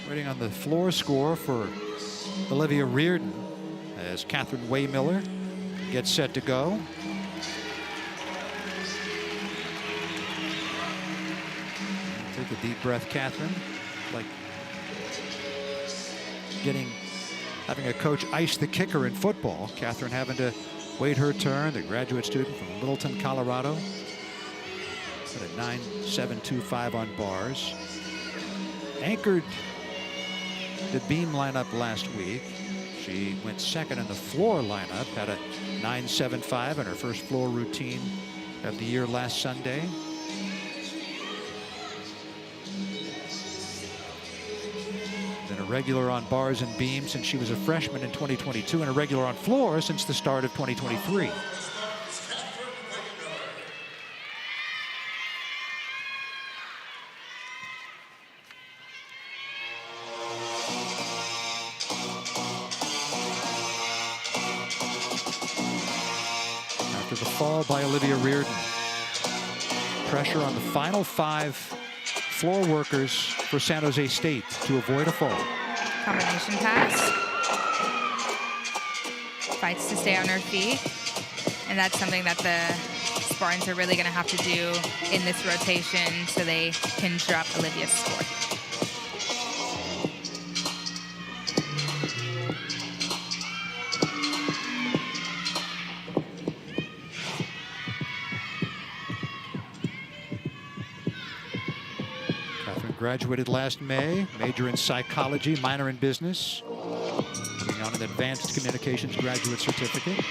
Waiting on the floor score for Olivia Reardon as Catherine Waymiller gets set to go. Take a deep breath, Catherine. Like having a coach ice the kicker in football. Catherine having to wait her turn. The graduate student from Littleton, Colorado. At a 9.725 on bars. Anchored the beam lineup last week. She went second in the floor lineup, had a 9.75 in her first floor routine of the year last Sunday. Been a regular on bars and beams since she was a freshman in 2022 and a regular on floor since the start of 2023. After the fall by Olivia Reardon. Pressure on the final 5 floor workers for San Jose State to avoid a fall. Combination pass. Fights to stay on her feet. And that's something that the Spartans are really going to have to do in this rotation so they can drop Olivia's score. Graduated last May, major in psychology, minor in business. Moving on an advanced communications graduate certificate.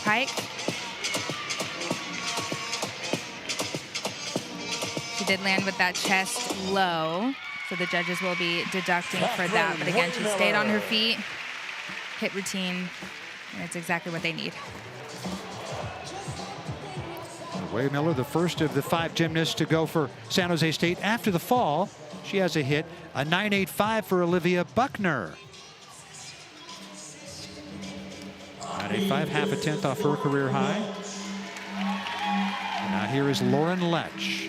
Pike. Did land with that chest low, so the judges will be deducting for that. But again, she stayed on her feet, hit routine, and it's exactly what they need. Waymiller, the first of the 5 gymnasts to go for San Jose State after the fall. She has a hit, a 9.85 for Olivia Buckner. 9.85, half a tenth off her career high. And now here is Lauren Letch.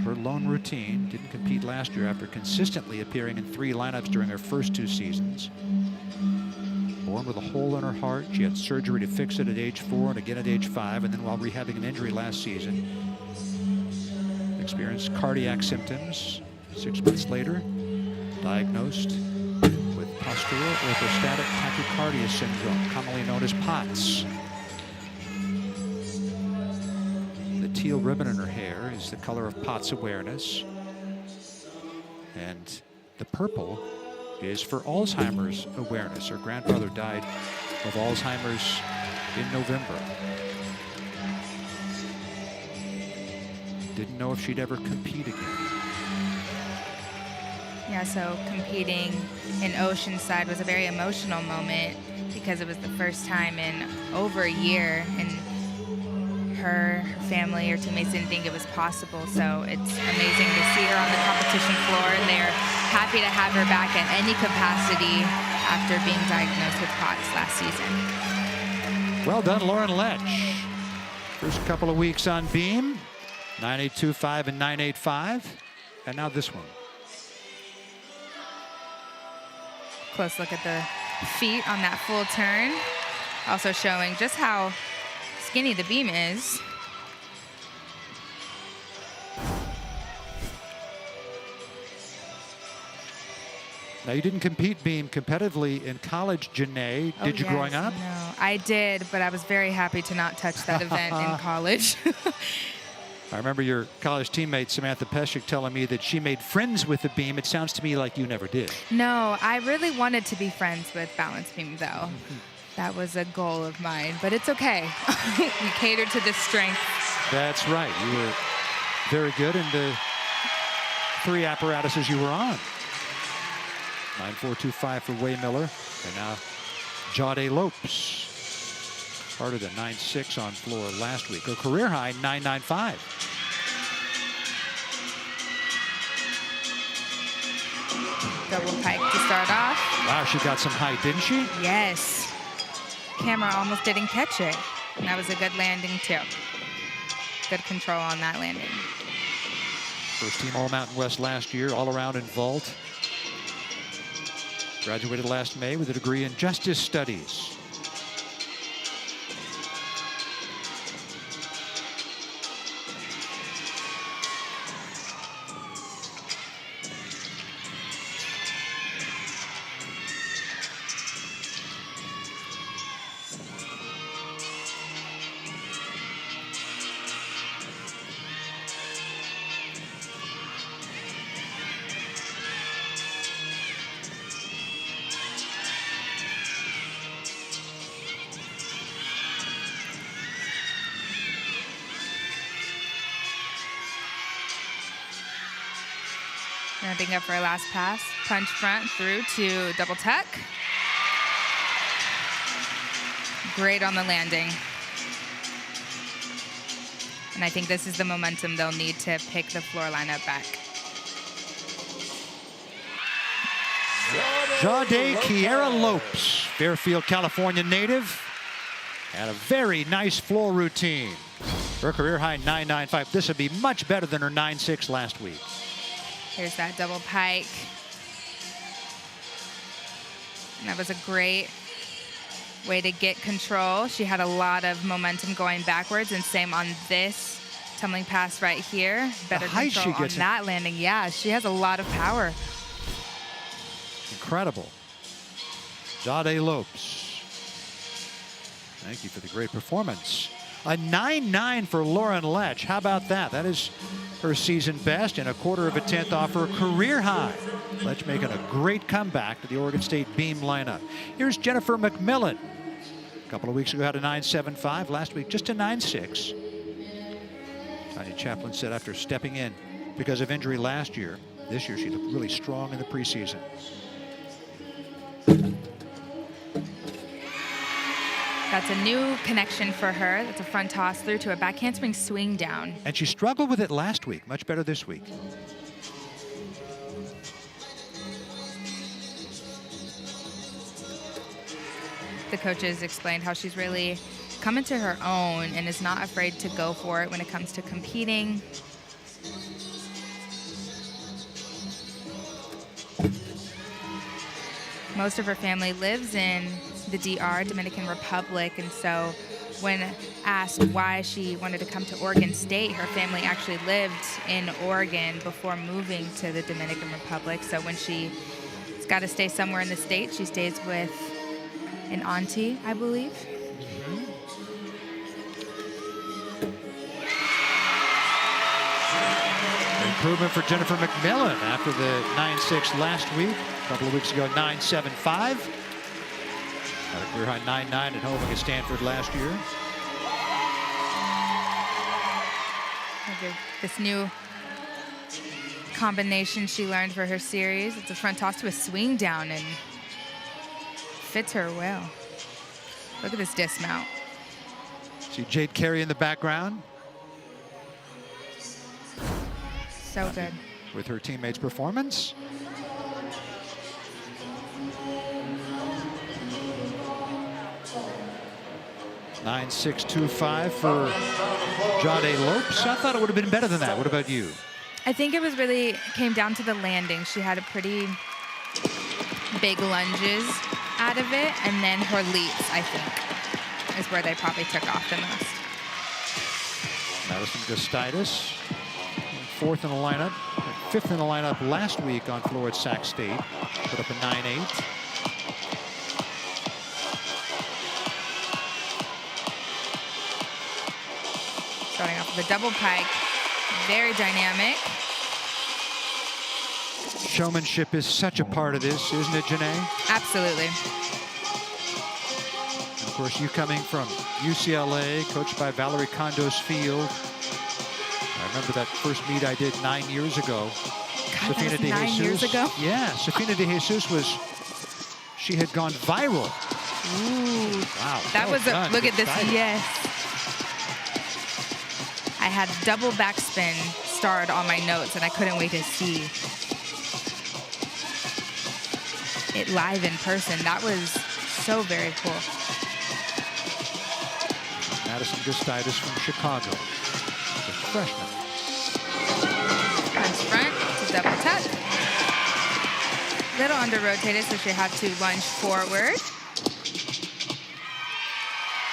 Her lone routine, didn't compete last year after consistently appearing in 3 lineups during her first 2 seasons. Born with a hole in her heart, she had surgery to fix it at age 4 and again at age 5, and then while rehabbing an injury last season, experienced cardiac symptoms. 6 months later, diagnosed with postural orthostatic tachycardia syndrome, commonly known as POTS. Teal ribbon in her hair is the color of POTS awareness. And the purple is for Alzheimer's awareness. Her grandfather died of Alzheimer's in November. Didn't know if she'd ever compete again. Yeah, so competing in Oceanside was a very emotional moment because it was the first time in over a year, and her family or teammates didn't think it was possible. So it's amazing to see her on the competition floor, and they're happy to have her back at any capacity after being diagnosed with POTS last season. Well done, Lauren Letch. First couple of weeks on beam, 9.825 and 9.85, and now this one. Close look at the feet on that full turn, also showing just how skinny the beam is. Now, you didn't compete beam competitively in college, Janae. Did you growing up? No, I did, but I was very happy to not touch that event in college. I remember your college teammate, Samantha Peshek, telling me that she made friends with the beam. It sounds to me like you never did. No, I really wanted to be friends with balance beam, though. That was a goal of mine, but it's okay. We catered to the strength. That's right. You were very good in the 3 apparatuses you were on. 9.425 for Way Miller. And now Jade Lopes. Started at 9.6 on floor last week. Her career high, 9.95. Double pike to start off. Wow, she got some height, didn't she? Yes. Camera almost didn't catch it. And that was a good landing, too. Good control on that landing. First team All-Mountain West last year, all around in vault. Graduated last May with a degree in Justice Studies. Ramping up for a last pass. Punch front through to double tuck. Great on the landing. And I think this is the momentum they'll need to pick the floor lineup back. Jade Carey Lopes, Fairfield, California native. Had a very nice floor routine. Her career high 9.95. This would be much better than her 9.6 last week. Here's that double pike. And that was a great way to get control. She had a lot of momentum going backwards, and same on this tumbling pass right here. Better control on that landing. Yeah, she has a lot of power. Incredible. Jade Lopes. Thank you for the great performance. A 9.9 for Lauren Letch. How about that? That is her season best and a 1/4 tenth off her career high. Letch making a great comeback to the Oregon State beam lineup. Here's Jennifer McMillan. A couple of weeks ago had a 9.75. Last week just a 9.6. Tanya Chaplin said after stepping in because of injury last year, this year she looked really strong in the preseason. That's a new connection for her. That's a front toss through to a back handspring swing down. And she struggled with it last week. Much better this week. The coaches explained how she's really come into her own and is not afraid to go for it when it comes to competing. Most of her family lives in the DR, Dominican Republic, and so when asked why she wanted to come to Oregon State, her family actually lived in Oregon before moving to the Dominican Republic. So when she's got to stay somewhere in the state, she stays with an auntie, I believe. Improvement for Jennifer McMillan after the 9.6 last week. A couple of weeks ago, 9.75. Had a career high 9.9 at home against Stanford last year. This new combination she learned for her series. It's a front toss to a swing down and fits her well. Look at this dismount. See Jade Carey in the background. So good. With her teammates' performance. (9.625) for Jade Lopes. I thought it would have been better than that. What about you? I think it was really came down to the landing. She had a pretty big lunges out of it, and then her leaps, I think, is where they probably took off the most. Madison Gustitis, 4th in the lineup, 5th in the lineup last week on floor at Sac State. Put up a 9.8. Starting off with a double pike, very dynamic. Showmanship is such a part of this, isn't it, Janae? Absolutely. And of course, you coming from UCLA, coached by Valerie Condos Field. I remember that first meet I did 9 years ago. God, that was 9 years ago? Yeah, Safina De Jesus was, she had gone viral. Ooh. Wow. That was a, look at this, yes. I had double backspin starred on my notes, and I couldn't wait to see it live in person. That was so very cool. Madison Gustitis from Chicago, just a freshman. Punch front to double tuck. Little under rotated, so she had to lunge forward.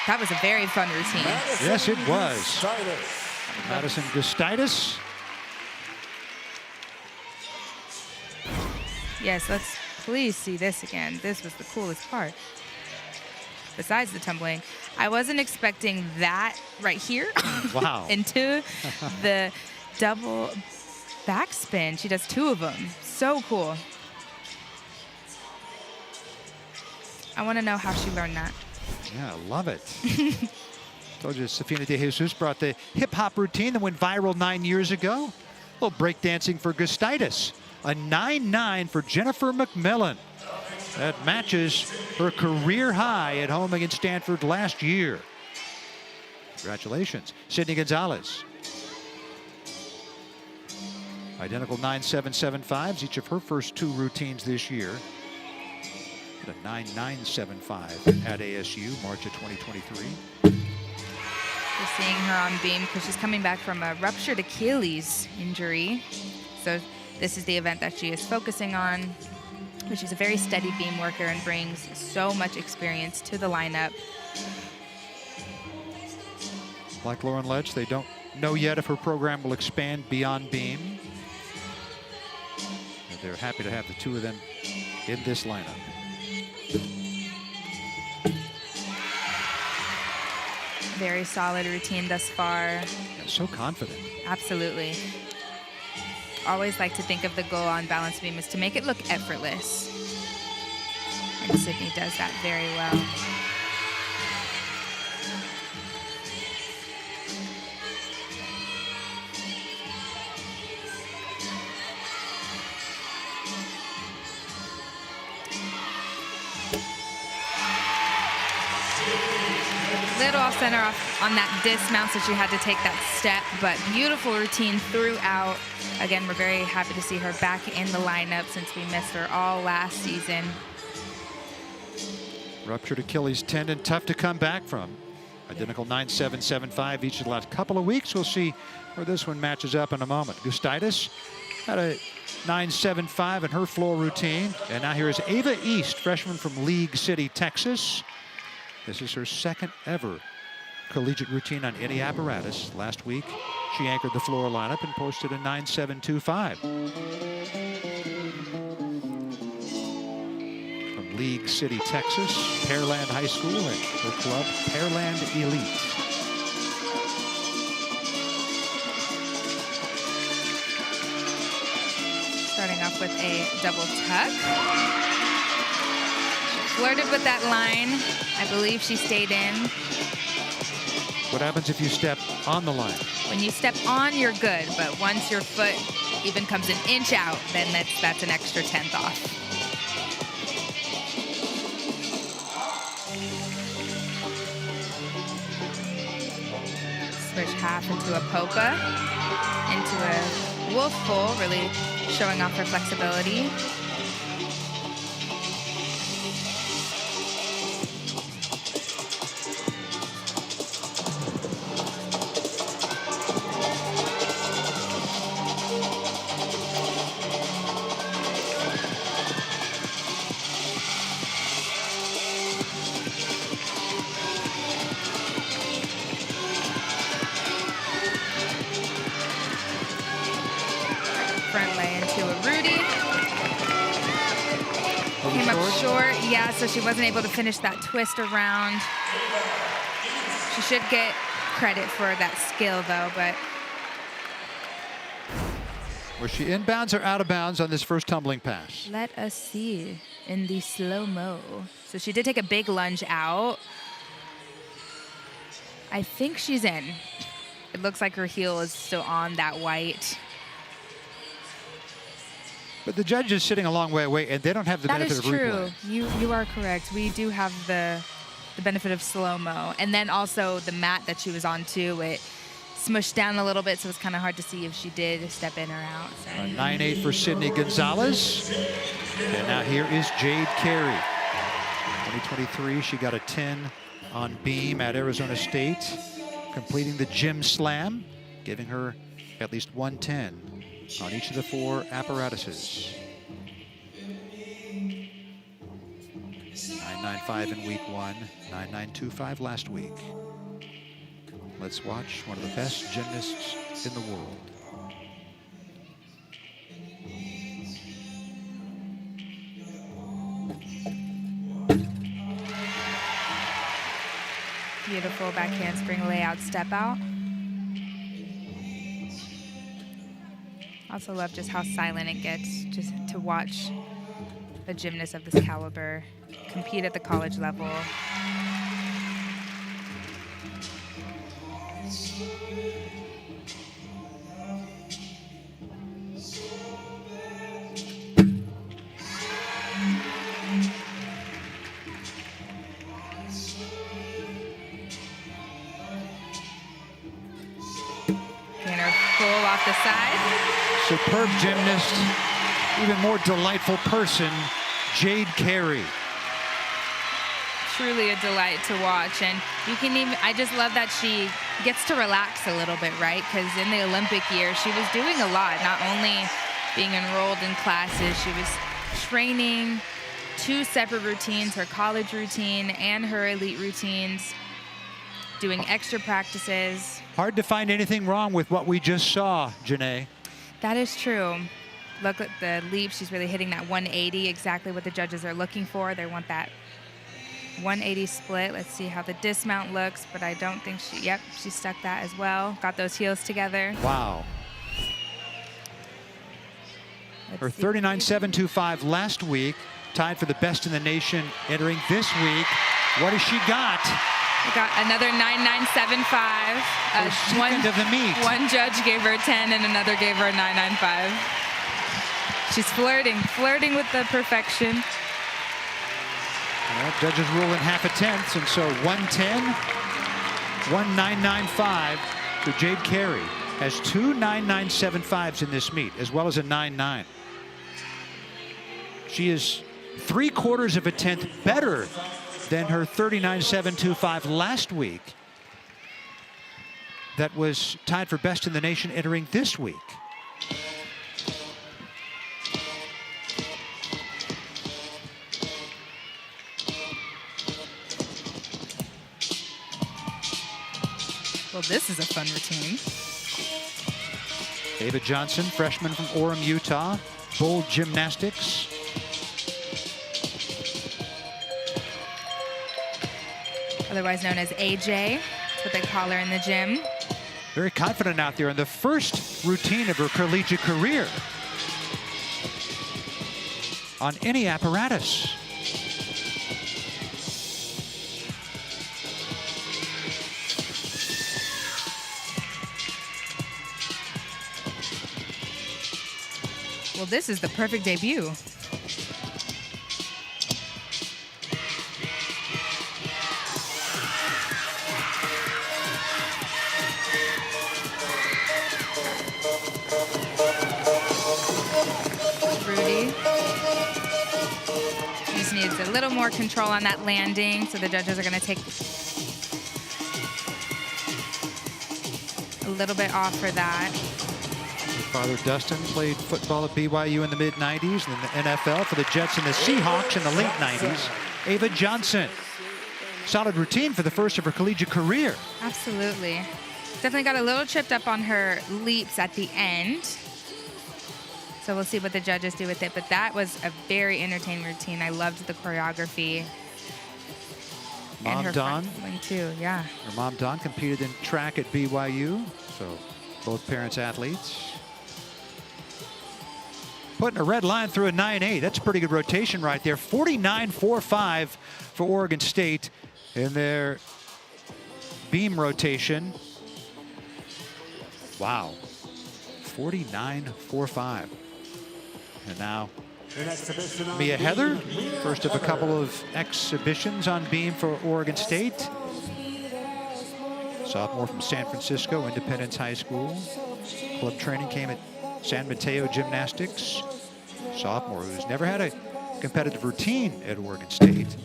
That was a very fun routine. Yes, it was. Madison Gustitis. Yes, let's please see this again. This was the coolest part. Besides the tumbling, I wasn't expecting that right here. Wow. Into the double backspin. She does 2 of them. So cool. I want to know how she learned that. Yeah, I love it. Told you Safina De Jesus brought the hip-hop routine that went viral 9 years ago. A little breakdancing for Gustitis. A 9.9 for Jennifer McMillan. That matches her career high at home against Stanford last year. Congratulations. Sydney Gonzalez. Identical 9.775s, each of her first 2 routines this year. A 9.975 at ASU, March of 2023. We're seeing her on beam because she's coming back from a ruptured Achilles injury. So this is the event that she is focusing on. But she's a very steady beam worker and brings so much experience to the lineup. Like Lauren Letch, they don't know yet if her program will expand beyond beam. But they're happy to have the 2 of them in this lineup. Very solid routine thus far. Yeah, so confident. Absolutely. Always like to think of the goal on balance beam is to make it look effortless. And Sydney does that very well. Little off center off on that dismount, so she had to take that step, but beautiful routine throughout. Again, we're very happy to see her back in the lineup since we missed her all last season. Ruptured Achilles tendon, tough to come back from. Identical 9.775 each of the last couple of weeks. We'll see where this one matches up in a moment. Gustitis had a 9.75 in her floor routine. And now here is Ava East, freshman from League City, Texas. This is her 2nd ever collegiate routine on any apparatus. Last week, she anchored the floor lineup and posted a 9.725. From League City, Texas, Pearland High School and her club, Pearland Elite. Starting off with a double tuck. Flirted with that line. I believe she stayed in. What happens if you step on the line? When you step on, you're good, but once your foot even comes an inch out, then that's an extra 10th off. half into a popa, into a wolf pull, really showing off her flexibility. Front lay into a Rudy. Came up short, yeah, so she wasn't able to finish that twist around. She should get credit for that skill though, but. Was she inbounds or out of bounds on this first tumbling pass? Let us see in the slow-mo. So she did take a big lunge out. I think she's in. It looks like her heel is still on that white. But the judge is sitting a long way away, and they don't have the benefit of replay. That is true. You are correct. We do have the benefit of slow-mo. And then also the mat that she was on, too, it smushed down a little bit, so it's kind of hard to see if she did step in or out. So. 9-8 for Sydney Gonzalez. And now here is Jade Carey. 2023, she got a 10 on beam at Arizona State, completing the gym slam, giving her at least 110 on each of the 4 apparatuses. 9.95 in week 1, 9.925 last week. Let's watch one of the best gymnasts in the world. Beautiful back handspring layout step out. Also love just how silent it gets just to watch a gymnast of this caliber compete at the college level. Gainer pull off the side. Superb gymnast, even more delightful person, Jade Carey. Truly a delight to watch, and you can even, I just love that she gets to relax a little bit, right? Because in the Olympic year, she was doing a lot, not only being enrolled in classes, she was training 2 separate routines, her college routine and her elite routines, doing extra practices. Hard to find anything wrong with what we just saw, Janae. That is true. Look at the leap. She's really hitting that 180, exactly what the judges are looking for. They want that 180 split. Let's see how the dismount looks, but I don't think yep, she stuck that as well. Got those heels together. Wow. Her 39.725 last week, tied for the best in the nation entering this week. What has she got? We got another 9.975. Second of the meet. One judge gave her a 10 and another gave her a 9.95. She's flirting with the perfection. Well, judges rule in half a tenth, and so 110, 1.995 for Jade Carey. Has 2 9.975s in this meet, as well as a 9.9. She is 3/4 of a tenth better than her 39.725 last week. That was tied for best in the nation entering this week. Well, this is a fun routine. Ava Johnson, freshman from Orem, Utah, Bold Gymnastics. Otherwise known as AJ. That's what they call her in the gym. Very confident out there in the first routine of her collegiate career on any apparatus. Well, this is the perfect debut. needs a little more control on that landing, so the judges are going to take a little bit off for that. Father Dustin played football at BYU in the mid-90s and in the NFL for the Jets and the Seahawks in the late 90s. Ava Johnson. Solid routine for the first of her collegiate career. Absolutely. Definitely got a little tripped up on her leaps at the end. So we'll see what the judges do with it. But that was a very entertaining routine. I loved the choreography. Mom Dawn. One too, yeah. Her mom Dawn competed in track at BYU. So both parents athletes. Putting a red line through a 9.8. That's a pretty good rotation right there. 49.45 for Oregon State in their beam rotation. Wow. 49.45. And now Mia Heather, first of a couple of exhibitions on beam for Oregon State. Sophomore from San Francisco, Independence High School. Club training came at San Mateo Gymnastics. Sophomore who's never had a competitive routine at Oregon State.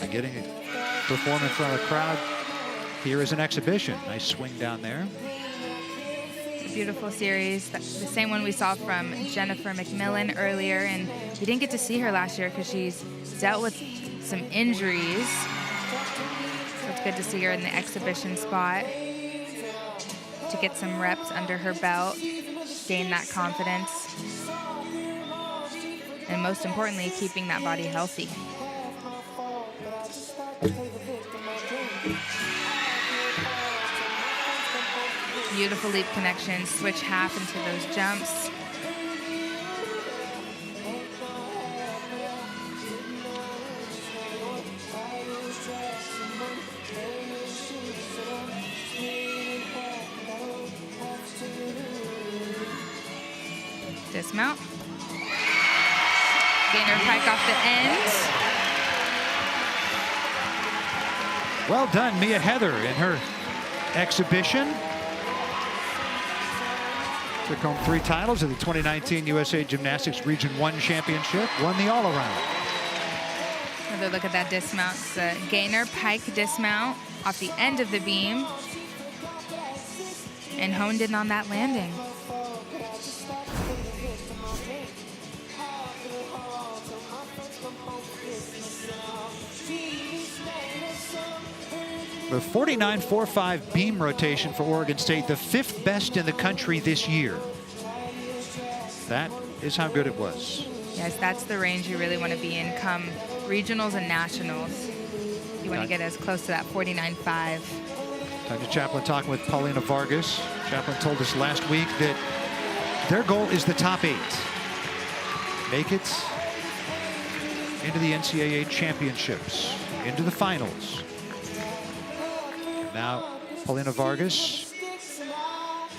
And getting a perform in front of a crowd here is an exhibition. Nice swing down there. Beautiful series, the same one we saw from Jennifer McMillan earlier, and we didn't get to see her last year because she's dealt with some injuries. So it's good to see her in the exhibition spot to get some reps under her belt, gain that confidence, and most importantly, keeping that body healthy. Beautiful leap connection, switch half into those jumps. Dismount. Gainer pike off the end. Well done, Mia Heather, in her exhibition. Took home 3 titles of the 2019 USA Gymnastics Region 1 Championship. Won the all-around. Another look at that dismount. It's a gainer pike dismount off the end of the beam. And honed in on that landing. The 49.45 beam rotation for Oregon State, the 5th best in the country this year. That is how good it was. Yes, that's the range you really want to be in come regionals and nationals. You want to get as close to that 49.5. Tanya Chaplin talking with Paulina Vargas. Chaplin told us last week that their goal is the top 8. Make it into the NCAA championships, into the finals. Now, Paulina Vargas,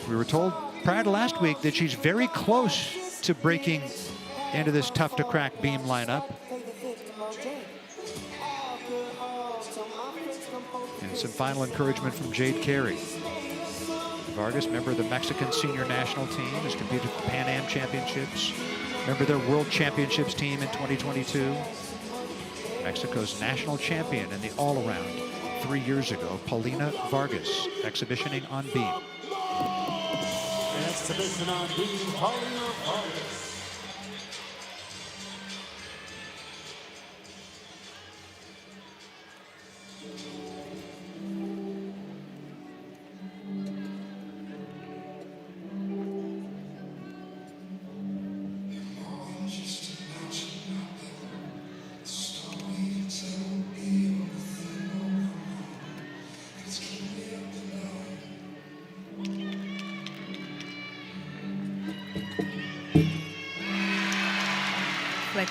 we were told prior to last week that she's very close to breaking into this tough to crack beam lineup. And some final encouragement from Jade Carey. Vargas, member of the Mexican senior national team, has competed at the Pan Am Championships. Member of their World Championships team in 2022. Mexico's national champion in the all-around 3 years ago. Paulina Vargas, exhibitioning on beam. Exhibition on beam, Paulina Vargas.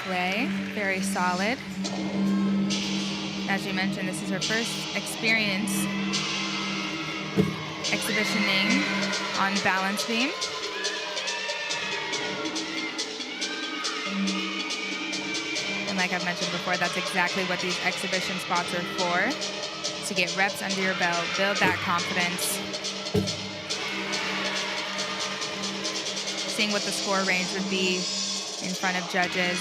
Lay, very solid. As you mentioned, this is her first experience exhibitioning on balance beam. And like I've mentioned before, that's exactly what these exhibition spots are for, to get reps under your belt, build that confidence. Seeing what the score range would be in front of judges.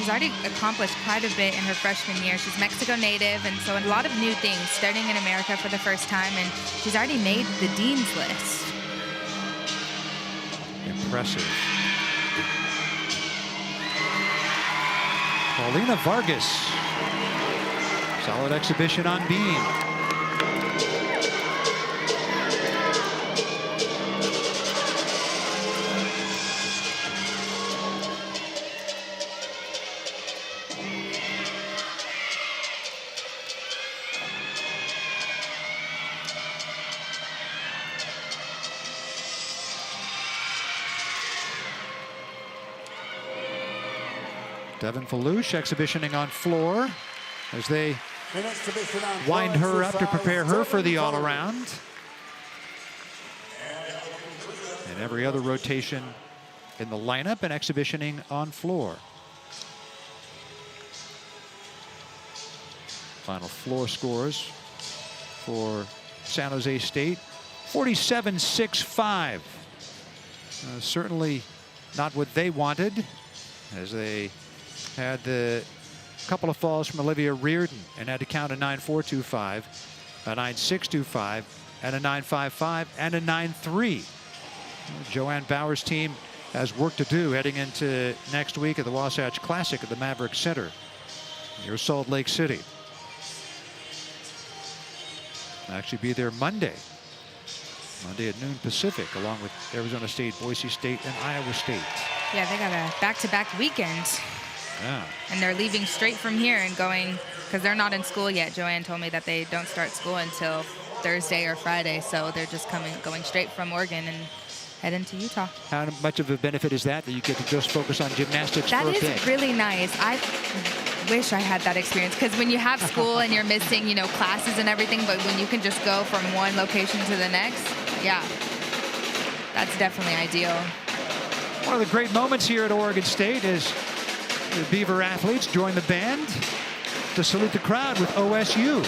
she's already accomplished quite a bit in her freshman year. She's Mexico native, and so a lot of new things, starting in America for the first time, and she's already made the dean's list. Impressive. Paulina Vargas. Solid exhibition on beam. Devin Falouche exhibitioning on floor as they wind her up to prepare her for the all-around. And every other rotation in the lineup and exhibitioning on floor. Final floor scores for San Jose State, 47-6-5. Certainly not what they wanted, as they had the couple of falls from Olivia Reardon and had to count a 9.425, a 9.625, and a 9.55, and a 9.3. Joanne Bauer's team has work to do heading into next week at the Wasatch Classic at the Maverick Center near Salt Lake City. I'll actually be there Monday at noon Pacific, along with Arizona State, Boise State, and Iowa State. Yeah, they got a back-to-back weekend. Yeah. And they're leaving straight from here and going, because they're not in school yet. Joanne told me that they don't start school until Thursday or Friday, so they're just going straight from Oregon and heading to Utah. How much of a benefit is that you get to just focus on gymnastics for a bit? That is really nice. I wish I had that experience, because when you have school and you're missing, classes and everything, but when you can just go from one location to the next, yeah, that's definitely ideal. One of the great moments here at Oregon State is the Beaver athletes join the band to salute the crowd with OSU.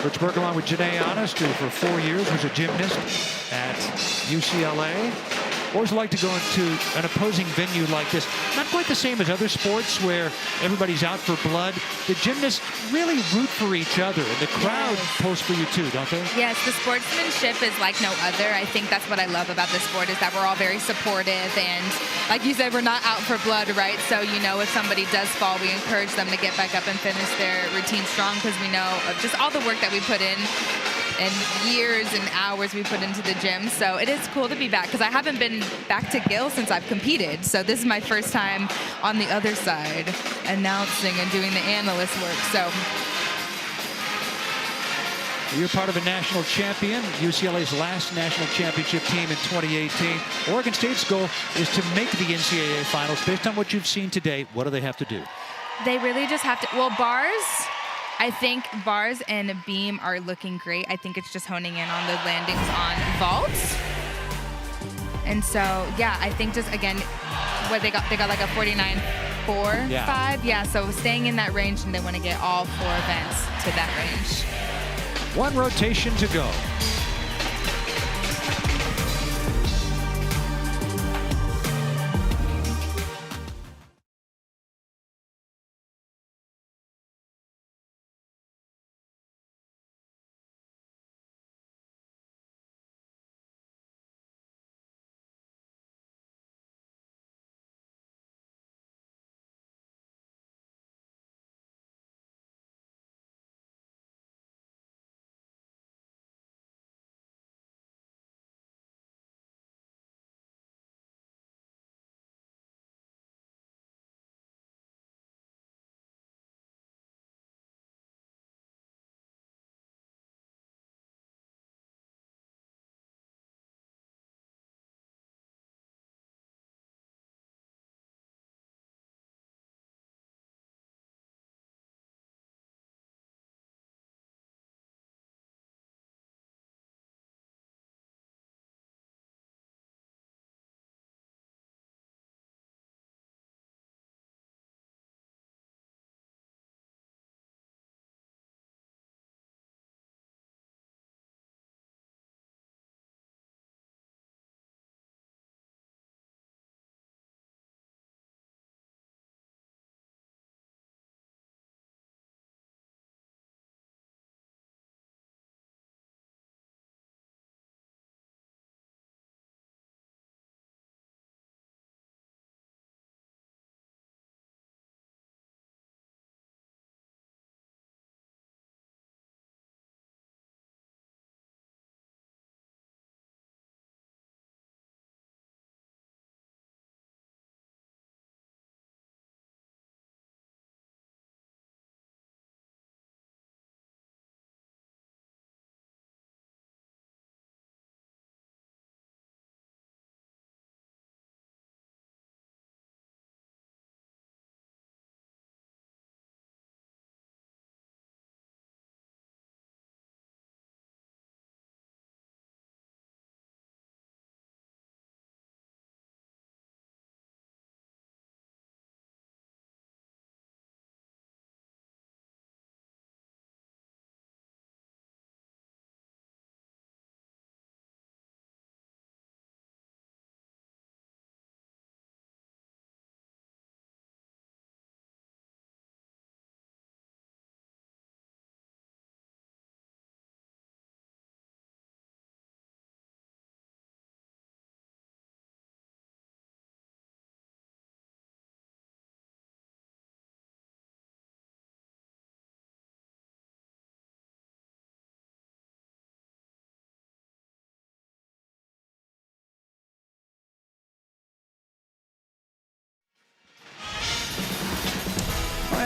Rich Burke, along with Janae Honest, who for 4 years was a gymnast at UCLA. Always like to go into an opposing venue like this. Not quite the same as other sports where everybody's out for blood. The gymnasts really root for each other, and the crowd pulls for you too, don't they? Yes, the sportsmanship is like no other. I think that's what I love about this sport, is that we're all very supportive, and like you said, we're not out for blood, right? So, if somebody does fall, we encourage them to get back up and finish their routine strong, because we know of just all the work that we put in and years and hours we put into the gym. So it is cool to be back, because I haven't been back to Gill since I've competed. So this is my first time on the other side, announcing and doing the analyst work. So you're part of a national champion, UCLA's last national championship team in 2018. Oregon State's goal is to make the NCAA finals. Based on what you've seen today, what do they have to do? They really just have to, I think bars and beam are looking great. I think it's just honing in on the landings on vaults. And so, yeah, I think just, again, what they got like a 49.45. Yeah, so staying in that range, and they want to get all 4 events to that range. One rotation to go.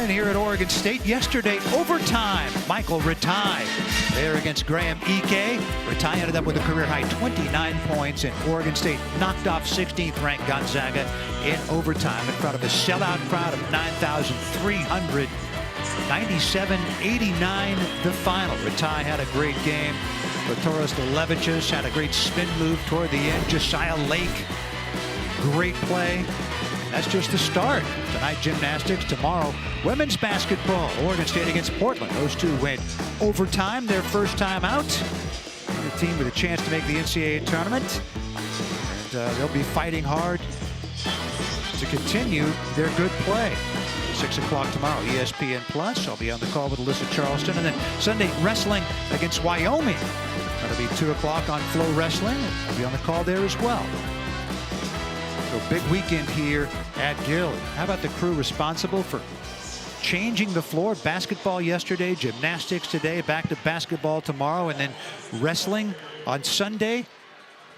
again here at Oregon State. Yesterday, overtime. Michael Ratai there against Graham Ike. Ratai ended up with a career-high 29 points, and Oregon State knocked off 16th-ranked Gonzaga in overtime in front of a sellout crowd of 9,300. 97-89 the final. Ratai had a great game. Vitoras Levicius had a great spin move toward the end. Josiah Lake, great play. That's just the start. Tonight, gymnastics. Tomorrow, women's basketball. Oregon State against Portland. Those two went overtime, their first time out. The team with a chance to make the NCAA tournament. And they'll be fighting hard to continue their good play. 6 o'clock tomorrow, ESPN Plus. I'll be on the call with Alyssa Charleston. And then Sunday, wrestling against Wyoming. That'll be 2 o'clock on Flow Wrestling. I'll be on the call there as well. So big weekend here at Gill. How about the crew responsible for changing the floor? Basketball yesterday, gymnastics today, back to basketball tomorrow, and then wrestling on Sunday.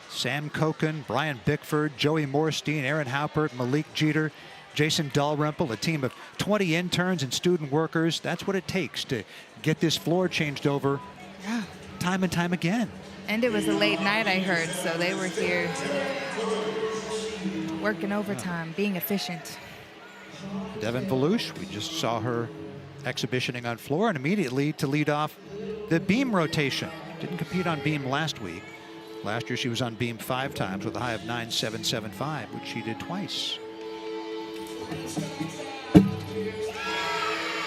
Sam Koken, Brian Bickford, Joey Morstein, Aaron Haupert, Malik Jeter, Jason Dalrymple, a team of 20 interns and student workers. That's what it takes to get this floor changed over time and time again. And it was a late night, I heard, so they were here working overtime, being efficient. Devin Valouche, we just saw her exhibitioning on floor, and immediately to lead off the beam rotation. Didn't compete on beam last week. Last year she was on beam 5 times with a high of 9.775, which she did twice.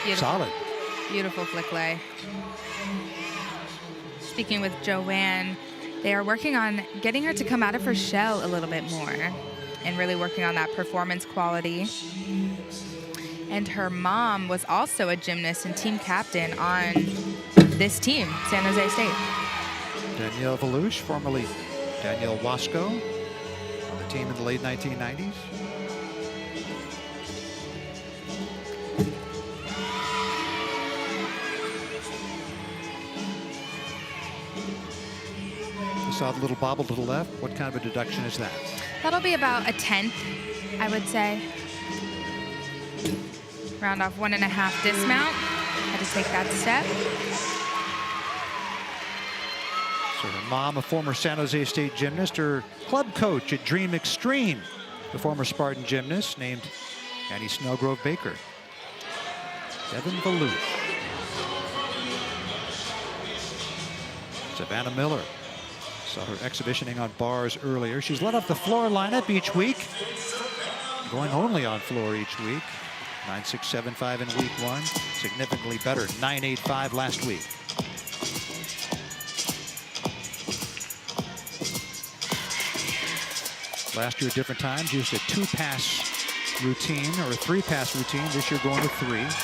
Beautiful. Solid. Beautiful flick lay. Speaking with Joanne, they are working on getting her to come out of her shell a little bit more and really working on that performance quality. And her mom was also a gymnast and team captain on this team, San Jose State. Danielle Valouche, formerly Danielle Wasco, on the team in the late 1990s. You saw the little bobble to the left. What kind of a deduction is that? That'll be about a 10th, I would say. Round off 1.5 dismount. Had to take that step. So her mom, a former San Jose State gymnast, her club coach at Dream Extreme, the former Spartan gymnast named Annie Snellgrove Baker. Devin Valouche. Savannah Miller. Saw her exhibitioning on bars earlier. She's led off the floor lineup each week. Going only on floor each week. 9.675 in week 1. Significantly better, 9.85 last week. Last year at different times used a 2-pass routine or a 3-pass routine. This year going to 3. Beautiful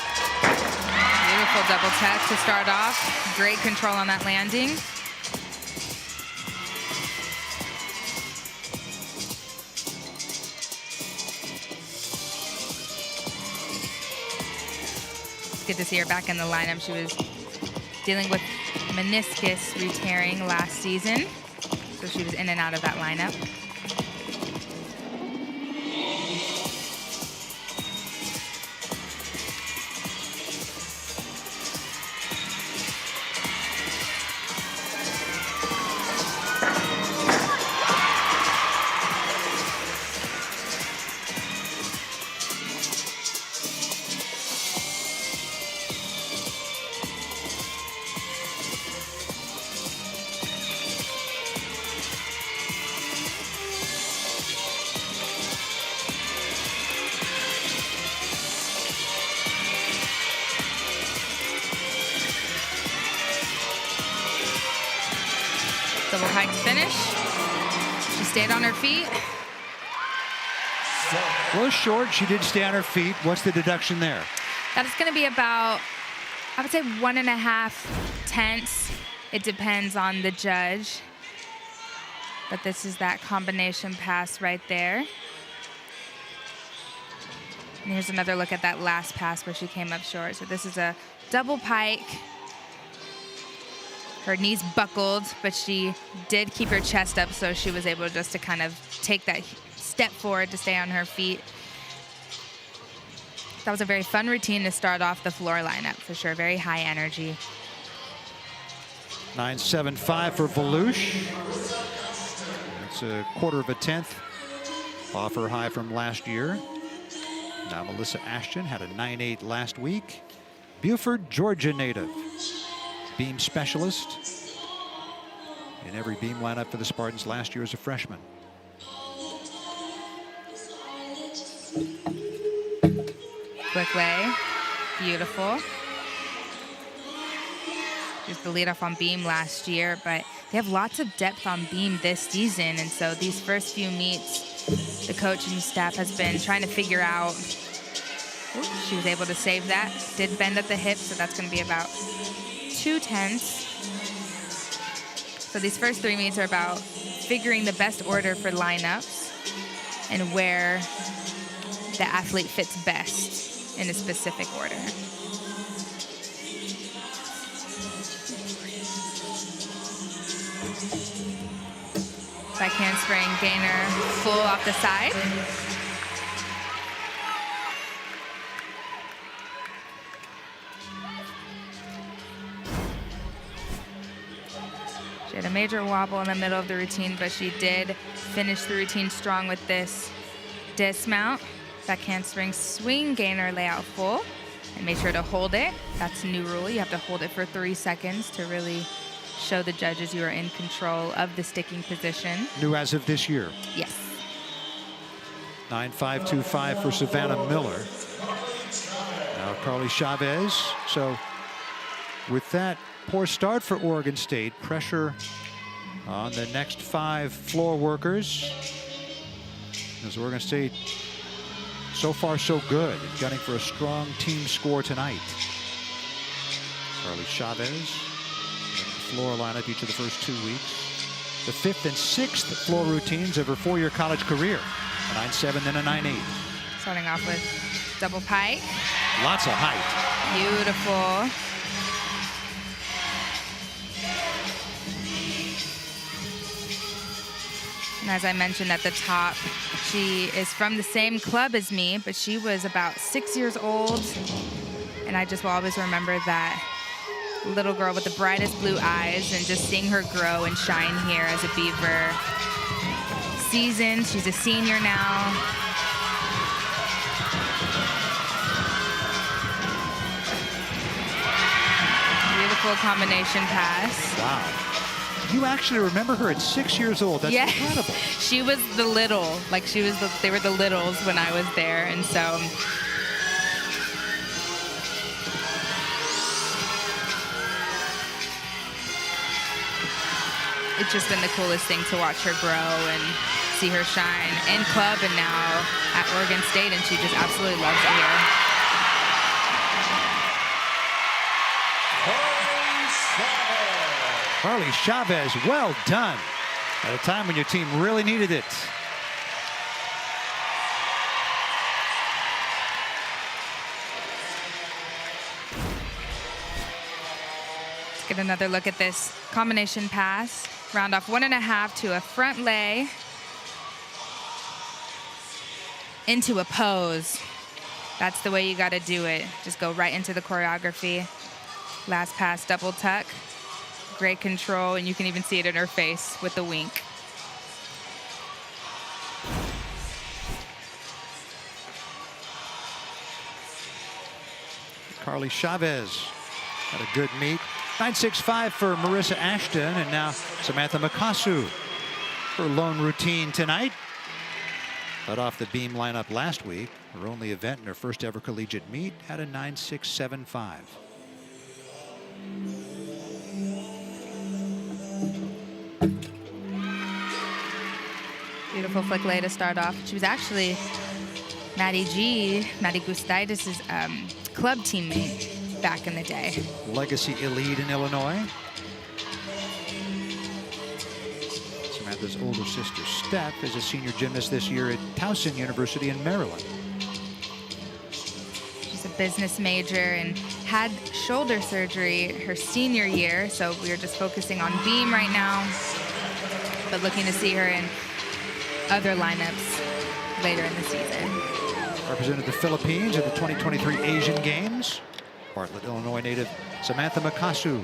double test to start off. Great control on that landing. It's good to see her back in the lineup. She was dealing with meniscus re-tearing last season, so she was in and out of that lineup. Double pikes finish. She stayed on her feet. Was short. She did stay on her feet. What's the deduction there? That's going to be about, I would say, 1.5 tenths. It depends on the judge. But this is that combination pass right there. And here's another look at that last pass where she came up short. So this is a double pike. Her knees buckled, but she did keep her chest up, so she was able just to kind of take that step forward to stay on her feet. That was a very fun routine to start off the floor lineup, for sure. Very high energy. 9.75 for Volush. That's a quarter of a tenth off her high from last year. Now Melissa Ashton had a 9.8 last week. Buford, Georgia native. Beam specialist in every beam lineup for the Spartans last year as a freshman. Quick lay. Beautiful. She was the leadoff on beam last year, but they have lots of depth on beam this season. And so these first few meets, the coaching staff has been trying to figure out. Oops, she was able to save that. Did bend at the hip, so that's going to be about 2/10. So these first 3 meets are about figuring the best order for lineups and where the athlete fits best in a specific order. Back handspring gainer full off the side. She had a major wobble in the middle of the routine, but she did finish the routine strong with this dismount. Back handspring swing gainer layout full, and make sure to hold it. That's a new rule. You have to hold it for 3 seconds to really show the judges you are in control of the sticking position. New as of this year. Yes. 9.525 for Savannah Miller. Now Carly Chavez. So with that poor start for Oregon State, pressure on the next 5 floor workers. As Oregon State, so far so good, gunning for a strong team score tonight. Carly Chavez. Floor lineup each of the first 2 weeks. The 5th and 6th floor routines of her 4-year college career. A 9.7, then a 9.8. Starting off with double pike. Lots of height. Beautiful. And as I mentioned at the top, she is from the same club as me, but she was about 6 years old. And I just will always remember that little girl with the brightest blue eyes, and just seeing her grow and shine here as a Beaver. Seasoned, she's a senior now. Beautiful combination pass. Wow. You actually remember her at 6 years old. That's incredible. She was the little, like they were the littles when I was there, and so it's just been the coolest thing to watch her grow and see her shine in club and now at Oregon State, and she just absolutely loves it here. Carly Chavez, well done. At a time when your team really needed it. Let's get another look at this combination pass. Round off 1.5 to a front lay. Into a pose. That's the way you got to do it. Just go right into the choreography. Last pass, double tuck. Great control, and you can even see it in her face with the wink. Carly Chavez had a good meet. 9.65 for Marissa Ashton, and now Samantha Makasu. Her lone routine tonight. Led off the beam lineup last week. Her only event in her first ever collegiate meet had a 9.675. Beautiful flick lay to start off. She was actually Maddie Gustaitis' club teammate back in the day. Legacy elite in Illinois. Samantha's older sister, Steph, is a senior gymnast this year at Towson University in Maryland. She's a business major and had shoulder surgery her senior year, so we are just focusing on beam right now, but looking to see her in other lineups later in the season. represented the Philippines at the 2023 Asian Games. Bartlett, Illinois native Samantha Makasu.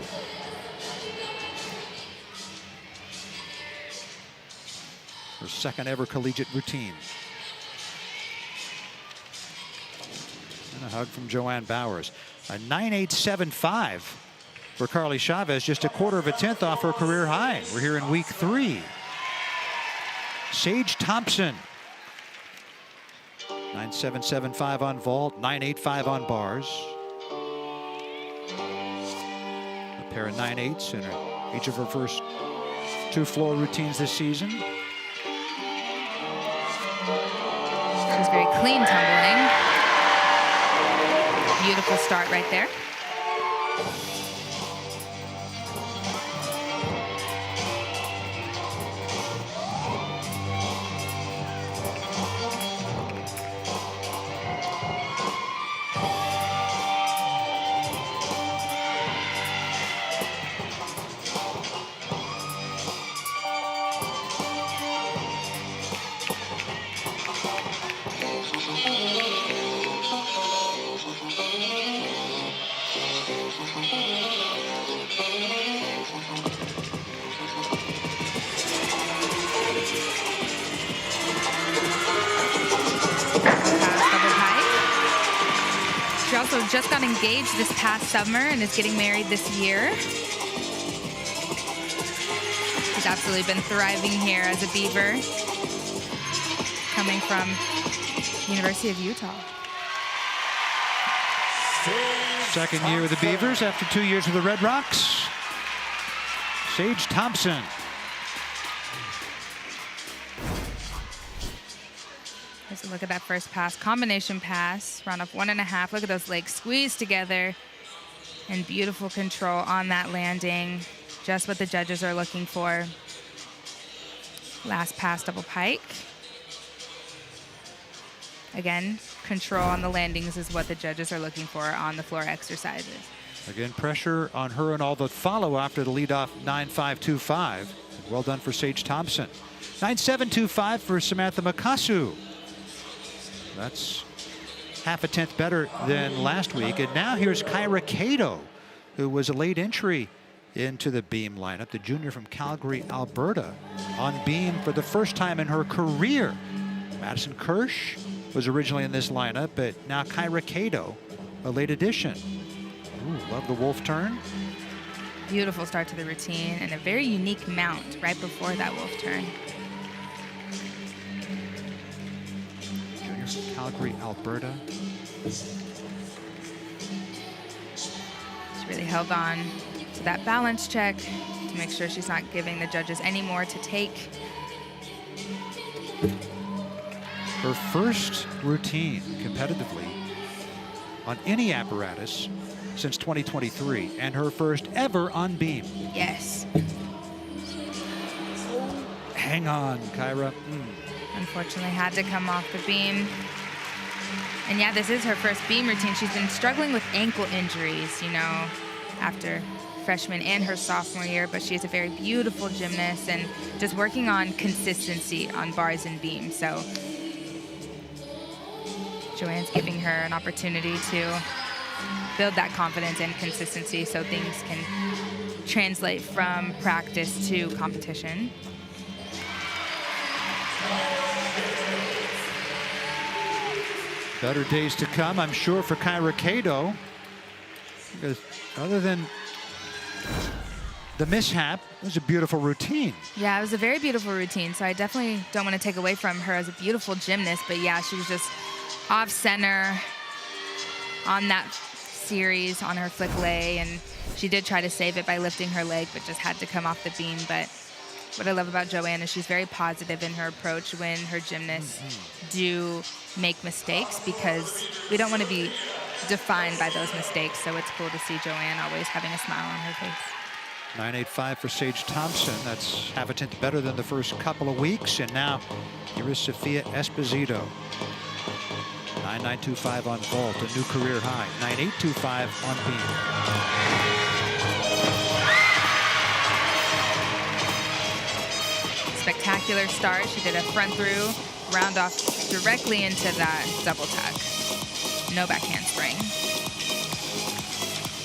Her second ever collegiate routine. And a hug from Joanne Bowers. A 9.875 for Carly Chavez, just a quarter of a tenth off her career high. We're here in week 3. Sage Thompson. 9.775 on vault, 9.85 on bars. A pair of 9.8s in each of her first 2 floor routines this season. She's very clean tumbling. Beautiful start right there. She also just got engaged this past summer and is getting married this year. She's absolutely been thriving here as a Beaver, coming from University of Utah. Second year with the Beavers after 2 years with the Red Rocks. Sage Thompson. Here's a look at that first pass. Combination pass, round up 1.5. Look at those legs squeezed together. And beautiful control on that landing. Just what the judges are looking for. Last pass, double pike. Again, control on the landings is what the judges are looking for on the floor exercises. Again, pressure on her and all that follow after the leadoff 9.525. Well done for Sage Thompson. 9.725 for Samantha Makasu. That's half a tenth better than last week. And now here's Kyra Cato, who was a late entry into the beam lineup, the junior from Calgary, Alberta, on beam for the first time in her career. Madison Kirsch was originally in this lineup, but now Kyra Cato, a late addition. Ooh, love the wolf turn. Beautiful start to the routine and a very unique mount right before that wolf turn. Junior from Calgary, Alberta. She really held on to that balance check to make sure she's not giving the judges any more to take. Her first routine competitively on any apparatus since 2023, and her first ever on beam. Yes. Hang on, Kyra. Unfortunately had to come off the beam. And yeah, this is her first beam routine. She's been struggling with ankle injuries, you know, after freshman and her sophomore year, but she is a very beautiful gymnast and just working on consistency on bars and beams. So Joanne's giving her an opportunity to build that confidence and consistency so things can translate from practice to competition. Better days to come, I'm sure, for Kyra Cato. Because other than the mishap, it was a beautiful routine. Yeah, it was a very beautiful routine, so I definitely don't want to take away from her as a beautiful gymnast, but yeah, she was just off center on that series on her flick lay, and she did try to save it by lifting her leg, but just had to come off the beam. But what I love about Joanne is she's very positive in her approach when her gymnasts do make mistakes, because we don't want to be defined by those mistakes. So it's cool to see Joanne always having a smile on her face. 9.85 for Sage Thompson. That's half a tenth better than the first couple of weeks. And now here is Sophia Esposito. 9.925 on vault, a new career high. 9.825 on beam. spectacular start. She did a front through, round off directly into that double tuck. No back handspring.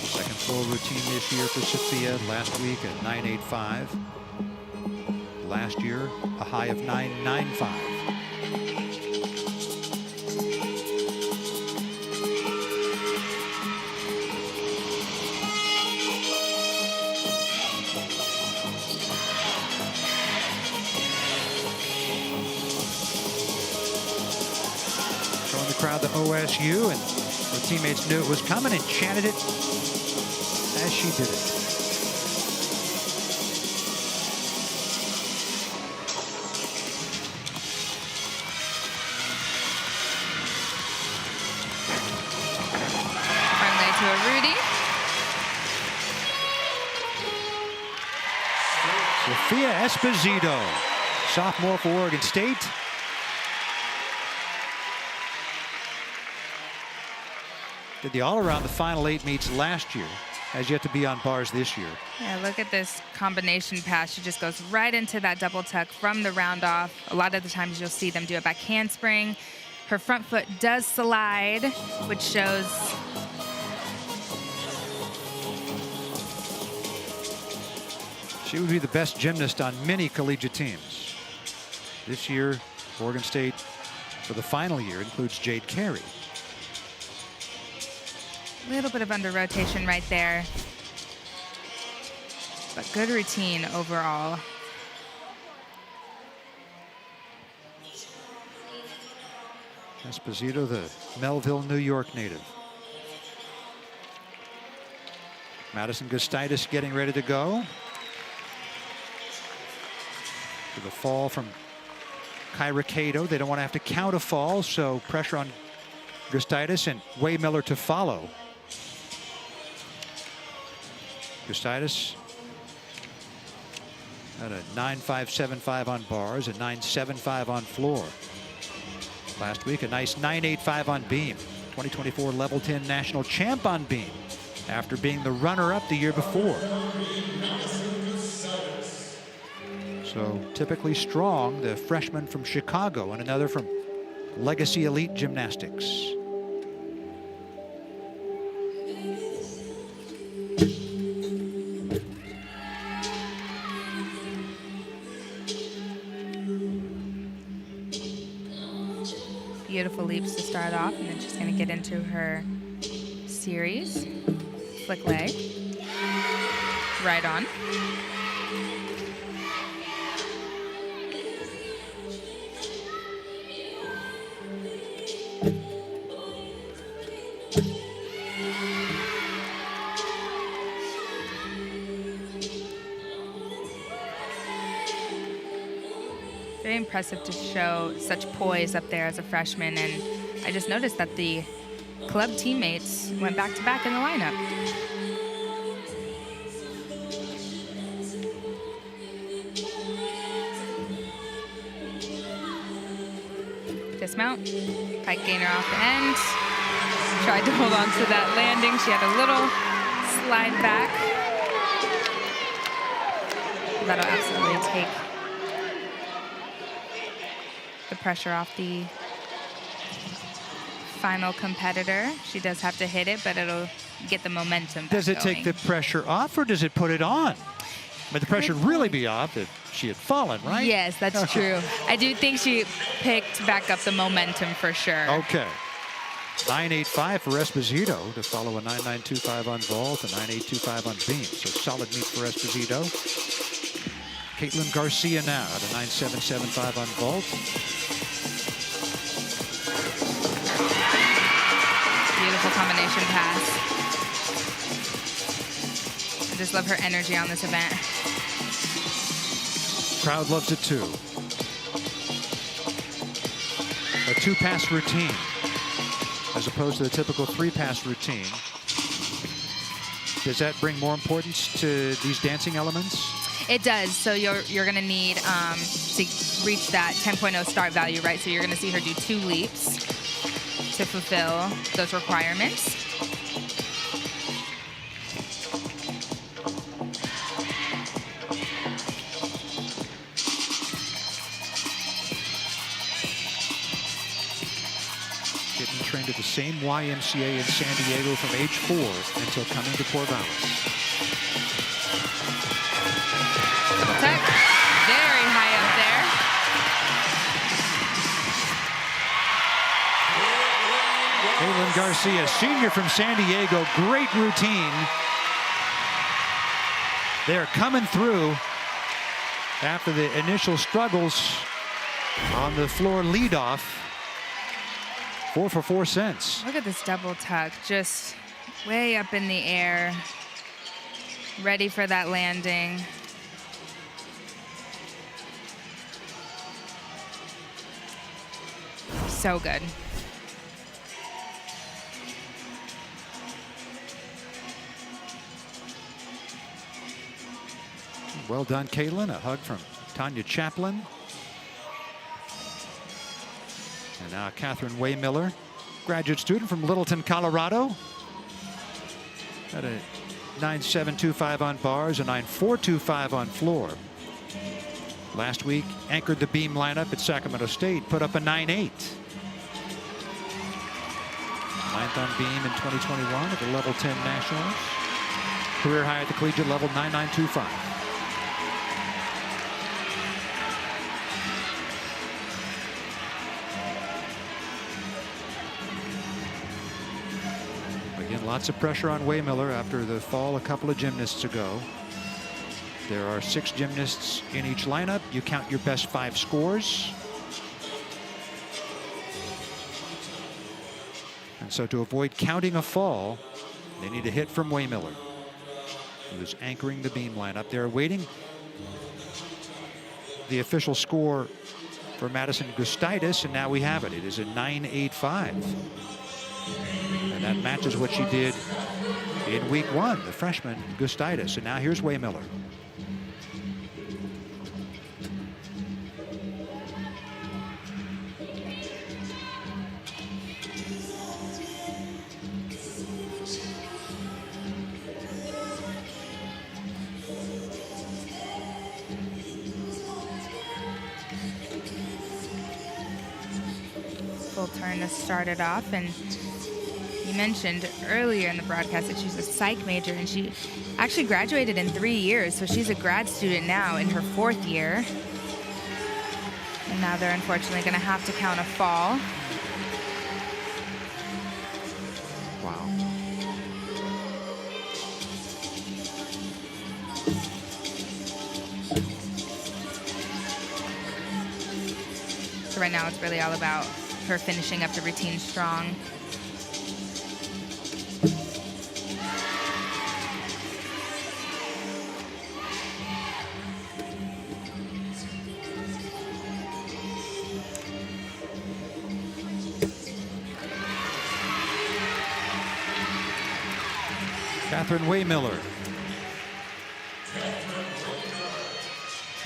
Second full routine this year for Sophia. Last week at 9.85. Last year, a high of 9.95. Showing the crowd the OSU, and her teammates knew it was coming and chanted it as she did it. To a Rudy. Sophia Esposito, sophomore for Oregon State. Did the all-around the final 8 meets last year. Has yet to be on bars this year. Yeah, look at this combination pass. She just goes right into that double tuck from the round off. A lot of the times you'll see them do a back handspring. Her front foot does slide, which shows she would be the best gymnast on many collegiate teams. This year, Oregon State, for the final year, includes Jade Carey. a little bit of under rotation right there. But good routine overall. Esposito, the Melville, New York native. Madison Gustitis getting ready to go. To the fall from Kyra Cato. They don't want to have to count a fall, so pressure on Gustitis and Way Miller to follow. Gustitis at a 9.575 on bars, a 9.75 on floor. Last week, a nice 9.85 on beam. 2024 level 10 national champ on beam after being the runner-up the year before. So typically strong, the freshman from Chicago and another from Legacy Elite Gymnastics. Beautiful leaps to start off, and then she's going to get into her series. Flick leg. Right on. Very impressive to show such poise up there as a freshman, and I just noticed that the club teammates went back-to-back in the lineup. Dismount, pike gainer off the end. Tried to hold on to that landing. She had a little slide back. That'll absolutely take the pressure off the final competitor. She does have to hit it, but it'll get the momentum back Does it going. take the pressure off, or does it put it on? But the pressure would really be off if she had fallen, right? Yes, that's true. I do think she picked back up the momentum for sure. Okay. 9.85 for Esposito to follow a 9.925 on vault, a 9.825 on beam. So solid meet for Esposito. Caitlin Garcia now at a 9.775 on vault. Beautiful combination pass. I just love her energy on this event. Crowd loves it too. A 2-pass routine as opposed to the typical 3-pass routine. Does that bring more importance to these dancing elements? It does. So you're going to need to reach that 10.0 start value, right? So you're going to see her do 2 leaps to fulfill those requirements. Kitten trained at the same YMCA in San Diego from age 4 until coming to Corvallis. Tuck, very high up there. Kaylin Garcia, senior from San Diego, great routine. They're coming through after the initial struggles on the floor leadoff. 4 for 4 cents. Look at this double tuck, just way up in the air, ready for that landing. So good. Well done, Kaylin. A hug from Tanya Chaplin. And now Catherine Waymiller, graduate student from Littleton, Colorado. Had a 9.725 on bars, a 9.425 on floor. Last week, anchored the beam lineup at Sacramento State, put up a 9.8. 9th on beam in 2021 at the Level 10 Nationals. Career high at the collegiate level, 9.925. Again, lots of pressure on Waymiller after the fall a couple of gymnasts ago. There are 6 gymnasts in each lineup. You count your best 5 scores. And so to avoid counting a fall, they need a hit from Waymiller, who is anchoring the beam lineup. They're awaiting the official score for Madison Gustitis, and now we have it. It is a 9.85. And that matches what she did in week 1, the freshman Gustitis. And now here's Waymiller. Full turn to start it off, and you mentioned earlier in the broadcast that she's a psych major, and she actually graduated in 3 years, so she's a grad student now in her 4th year. And now they're unfortunately going to have to count a fall. Wow. So right now it's really all about her finishing up the routine strong. Catherine Waymiller.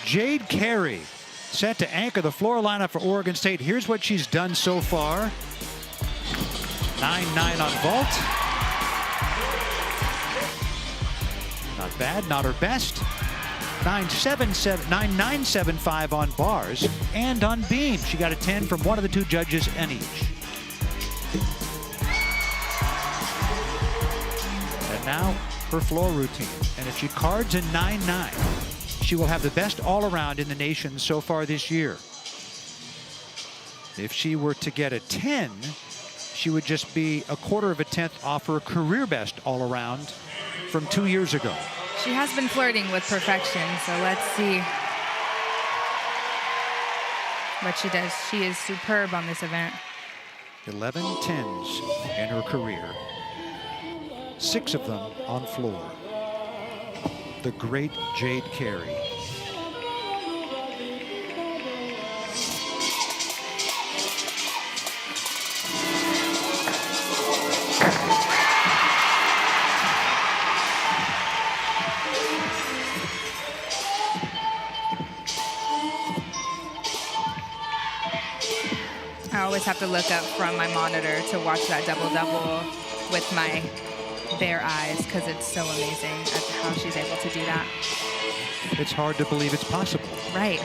Jade Carey set to anchor the floor lineup for Oregon State. Here's what she's done so far. 9.9 on vault. Not bad, not her best. 9.975 on bars and on beam. She got a 10 from one of the 2 judges and each. And now her floor routine. And if she cards a 9.9, she will have the best all-around in the nation so far this year. If she were to get a 10, she would just be a 1/4 of a tenth off her career best all-around from 2 years ago. She has been flirting with perfection, so let's see what she does. She is superb on this event. 11 10s in her career. 6 of them on floor. The great Jade Carey. I always have to look up from my monitor to watch that double-double with my bare eyes, because it's so amazing at how she's able to do that. It's hard to believe it's possible. Right.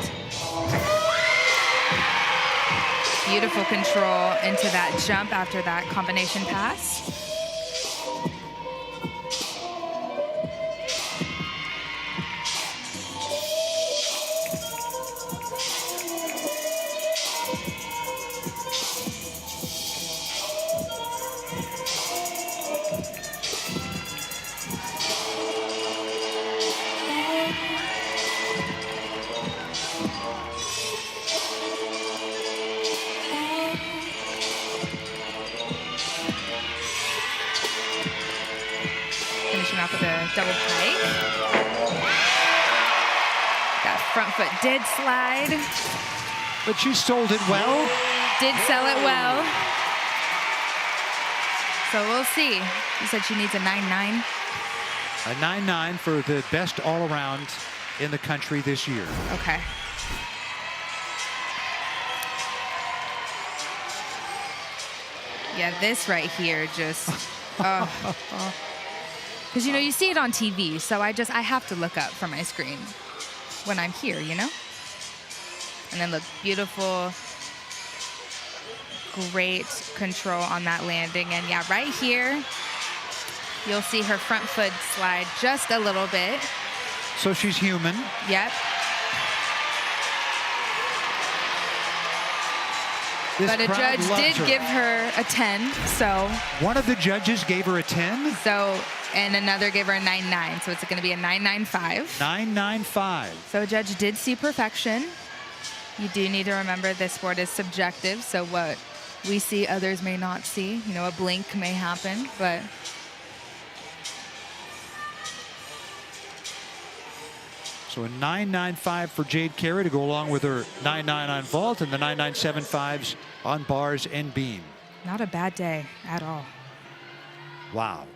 beautiful control into that jump after that combination pass. Finishing off with a double pike. That front foot did slide. But she sold it well. Did sell it well. So we'll see. You said she needs a 9-9. A 9-9 for the best all-around in the country this year. Okay. Yeah, this right here just, because, you know, you see it on TV, so I have to look up from my screen when I'm here, you know? And then look, beautiful, great control on that landing. And yeah, right here, you'll see her front foot slide just a little bit. So she's human. Yep. This But a crowd judge loves did her. give her a 10, so. One of the judges gave her a 10. So, and another gave her a 9-9, so it's going to be a 9-9-5. 9-9-5. So a judge did see perfection. You do need to remember this sport is subjective, so what we see others may not see. You know, a blink may happen, but. So a 9-9-5 for Jade Carey to go along with her 9-9 on vault and the 9-9-7-5s on bars and beam. Not a bad day at all. Wow.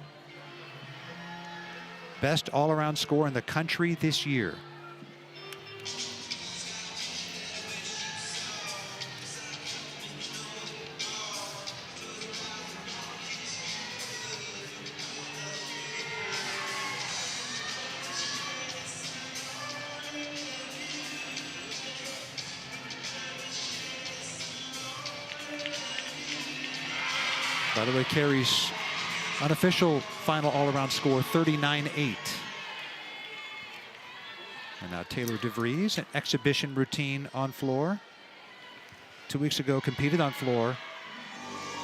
Best all-around score in the country this year. By the way, Carey's unofficial final all-around score, 39-8. And now Taylor DeVries, an exhibition routine on floor. 2 weeks ago, competed on floor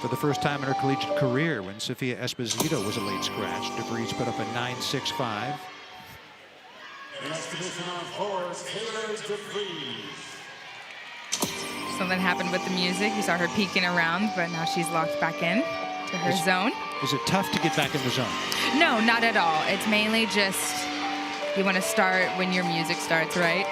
for the first time in her collegiate career when Sofia Esposito was a late scratch. DeVries put up a 9.65. An exhibition on floor, Taylor DeVries. Something happened with the music. You saw her peeking around, but now she's locked back in to her zone. Is it tough to get back in the zone? No, not at all. It's mainly just you want to start when your music starts, right?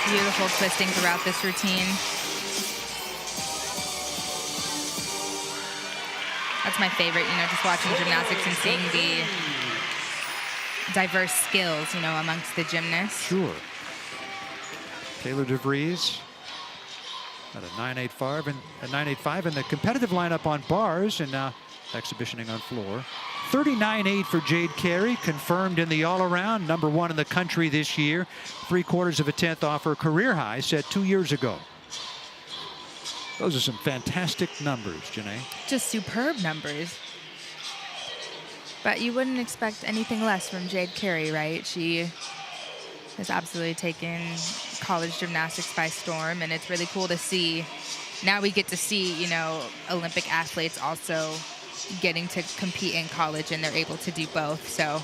Beautiful twisting throughout this routine. That's my favorite, you know, just watching gymnastics and seeing the diverse skills, you know, amongst the gymnasts. Sure. Taylor DeVries at a 9.85 and a 9.85 in the competitive lineup on bars, and now exhibitioning on floor. 39.8 for Jade Carey, confirmed in the all-around, #1 in the country this year. 3/4 of a tenth off her career high set 2 years ago. Those are some fantastic numbers, Janae. Just superb numbers. But you wouldn't expect anything less from Jade Carey, right? She has absolutely taken college gymnastics by storm, and it's really cool to see now we get to see, you know, Olympic athletes also getting to compete in college, and they're able to do both. So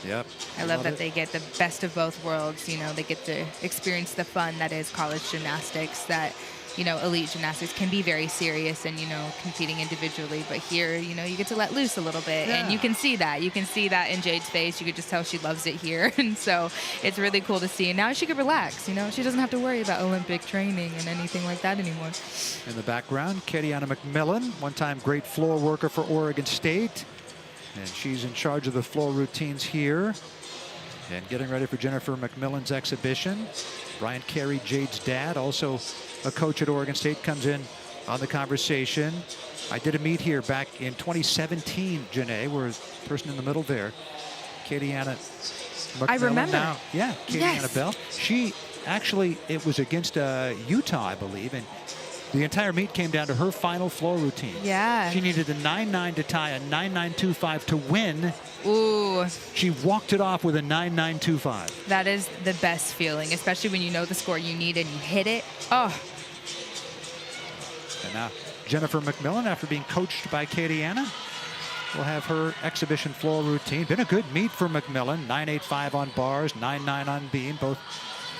Yep. I love that they get the best of both worlds. You know, they get to experience the fun that is college gymnastics, that, you know, elite gymnastics can be very serious and, you know, competing individually. But here, you know, you get to let loose a little bit. Yeah. And you can see that. You can see that in Jade's face. You could just tell she loves it here. And so it's really cool to see. And now she can relax. You know, she doesn't have to worry about Olympic training and anything like that anymore. In the background, Katiana McMillan, one-time great floor worker for Oregon State. And she's in charge of the floor routines here. And getting ready for Jennifer McMillan's exhibition. Brian Carey, Jade's dad, also a coach at Oregon State, comes in on the conversation. I did a meet here back in 2017, Janae. We're a person in the middle there. Katiana McMillan. I remember. Now, yeah, Katiana Yes. Bell. She actually, it was against Utah, I believe. And the entire meet came down to her final floor routine. Yeah. She needed a 9.9 to tie a 9.925 to win. Ooh, She walked it off with a 9.925. that is the best feeling, especially when you know the score you need and you hit it. Oh, And now Jennifer McMillan, after being coached by Katiana, will have her exhibition floor routine. Been a good meet for McMillan. 9.85 on bars, 9.9 on beam, both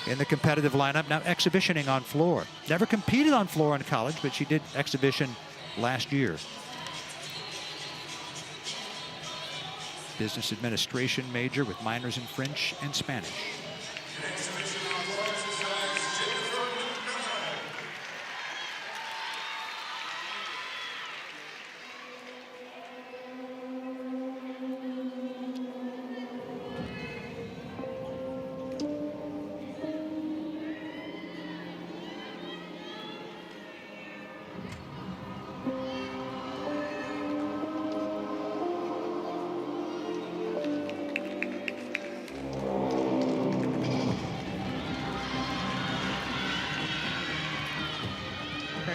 in the competitive lineup. Now exhibitioning on floor. Never competed on floor in college, but she did exhibition last year. Business administration major with minors in French and Spanish.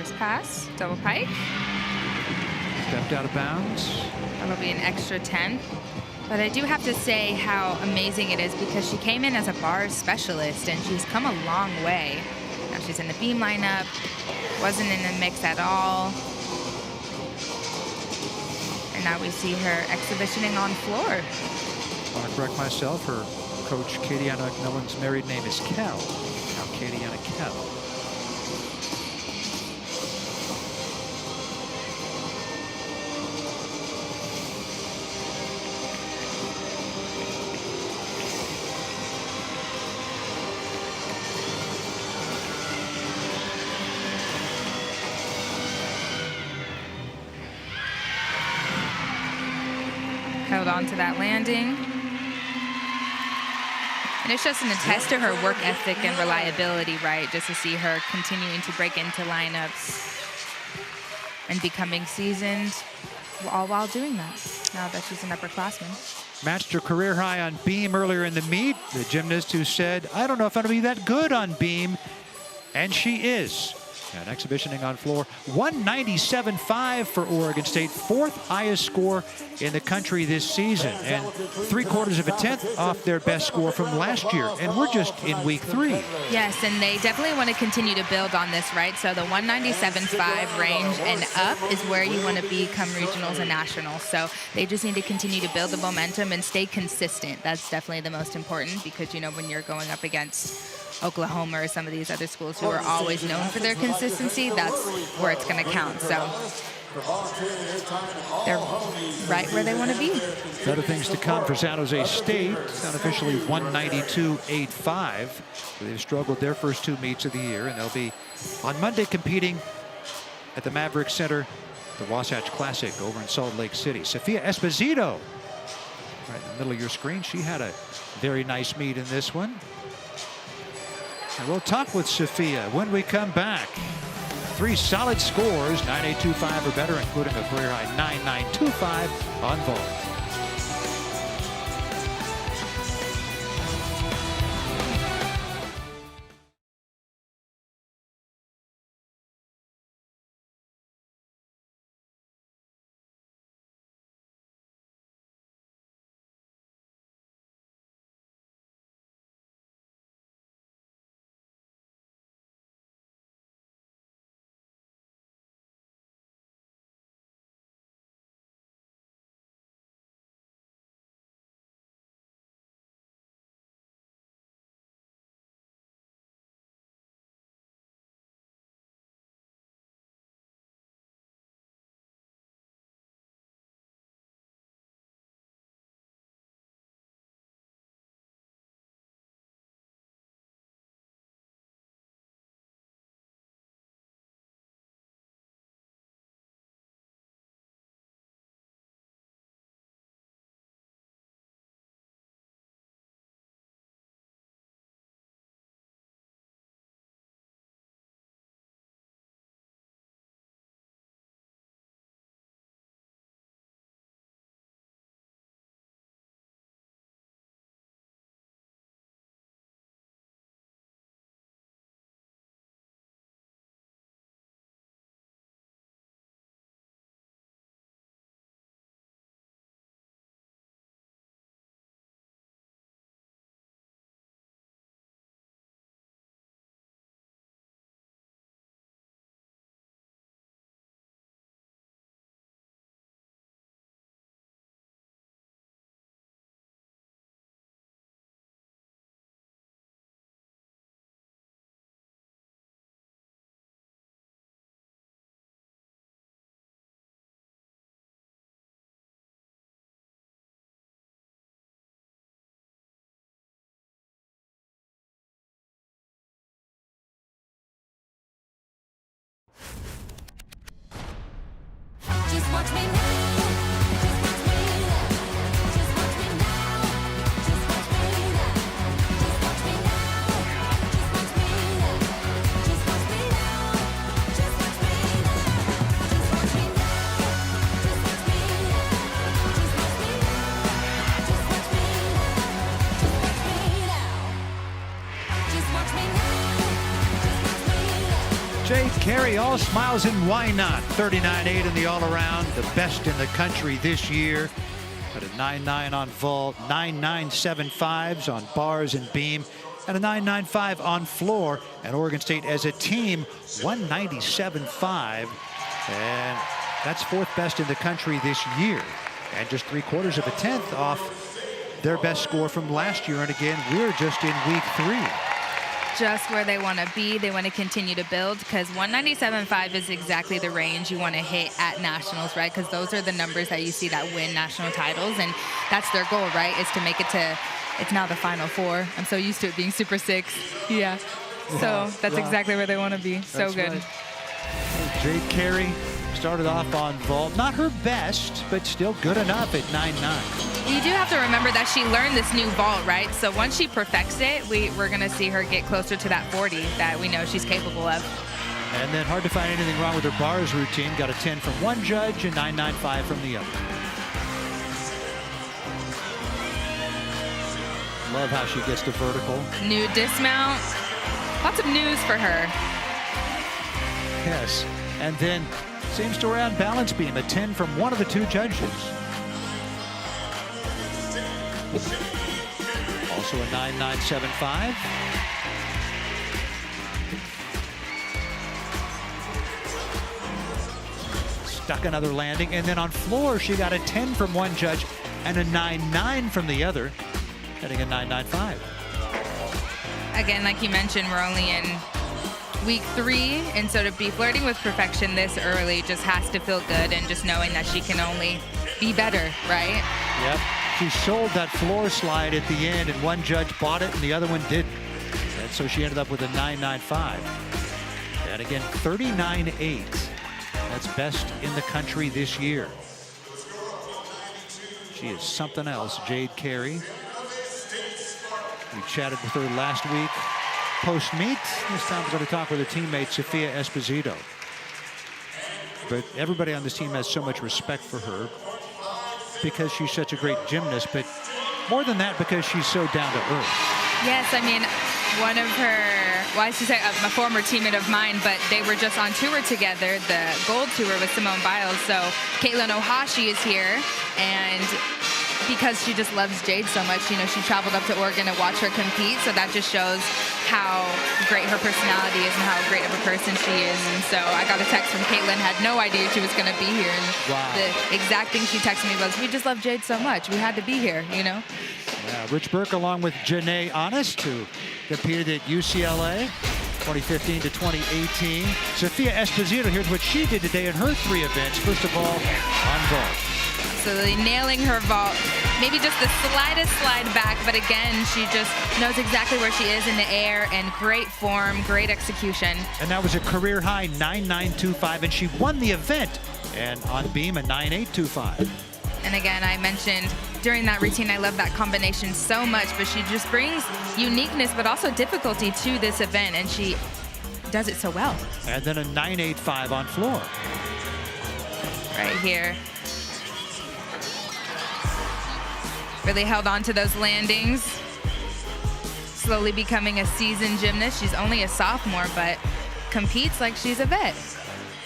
first pass, double pike. Stepped out of bounds. That'll be an extra 10. But I do have to say how amazing it is, because she came in as a bars specialist and she's come a long way. Now she's in the beam lineup, wasn't in the mix at all. And now we see her exhibitioning on floor. I want to correct myself. Her coach, Katiana McMillan's married name is Kell. Now Katiana Kell. Held on to that landing. And it's just an attest to her work ethic and reliability, right? Just to see her continuing to break into lineups and becoming seasoned, all while doing that, now that she's an upperclassman. Matched her career high on beam earlier in the meet. The gymnast who said, I don't know if I'm going to be that good on beam. And she is. And exhibitioning on floor, 197.5 for Oregon State, fourth highest score in the country this season, and 3/4 of a tenth off their best score from last year. And we're just in week 3. Yes, and they definitely want to continue to build on this, right? So the 197.5 range and up is where you want to be come regionals and nationals. So they just need to continue to build the momentum and stay consistent. That's definitely the most important, because, you know, when you're going up against Oklahoma or some of these other schools who are always known for their consistency, that's where it's going to count. So they're right where they want to be. Better things to come for San Jose State. It's unofficially 192.85. They've struggled their first 2 meets of the year, and they'll be on Monday competing at the Maverick Center, the Wasatch Classic over in Salt Lake City. Sophia Esposito, right in the middle of your screen. She had a very nice meet in this one. And we'll talk with Sophia when we come back. 3 solid scores, 9.825 or better, including a career high 9.925 on vault. Jade Carey, all smiles and why not? 39.8 in the all-around, the best in the country this year. Got a 9.9 on vault, 9.975s on bars and beam, and a 9.95 on floor. And Oregon State as a team, 197.5. And that's fourth best in the country this year. And just 3/4 of a tenth off their best score from last year. And again, we're just in week 3. Just where they want to be. They want to continue to build, because 197.5 is exactly the range you want to hit at nationals, right? Because those are the numbers that you see that win national titles, and that's their goal, right? Is to make it to, it's now the Final Four. I'm so used to it being Super 6. Yeah. So that's exactly where they want to be. So good. Right. Jade Carey started off on vault. Not her best, but still good enough at 9.9. You do have to remember that she learned this new vault, right? So once she perfects it, we're going to see her get closer to that 40 that we know she's capable of. And then hard to find anything wrong with her bars routine. Got a 10 from one judge and 9.95 from the other. Love how she gets the vertical. New dismount. Lots of news for her. Yes. And then same story on balance beam. A 10 from one of the two judges. Also a 9.975. Stuck another landing. And then on floor, she got a 10 from one judge and a 9.9 from the other, getting a 9.95. Again, like you mentioned, we're only in week 3, and so to be flirting with perfection this early just has to feel good, and just knowing that she can only be better, right? Yep. She sold that floor slide at the end, and one judge bought it and the other one didn't. And so she ended up with a 9.95. And again, 39.8. That's best in the country this year. She is something else, Jade Carey. We chatted with her last week post-meet. This time we're going to talk with her teammate, Sophia Esposito. But everybody on this team has so much respect for her because she's such a great gymnast, but more than that, because she's so down to earth. Yes, I mean, one of her, well, I should say a former teammate of mine, but they were just on tour together, the Gold Tour with Simone Biles. So Caitlin Ohashi is here, and because she just loves Jade so much, you know, she traveled up to Oregon to watch her compete. So that just shows how great her personality is and how great of a person she is. And so I got a text from Caitlin, had no idea she was going to be here. And the exact thing she texted me was, we just love Jade so much. We had to be here, you know? Yeah, Rich Burke along with Janae Honest, who competed at UCLA 2015 to 2018. Sophia Esposito, here's what she did today in her 3 events. First of all, on vault. Absolutely nailing her vault. Maybe just the slightest slide back, but again, she just knows exactly where she is in the air, and great form, great execution. And that was a career high 9.925, and she won the event. And on beam, a 9.825. And again, I mentioned during that routine, I love that combination so much, but she just brings uniqueness, but also difficulty to this event, and she does it so well. And then a 9.85 on floor. Right here. Really held on to those landings. Slowly becoming a seasoned gymnast. She's only a sophomore, but competes like she's a vet.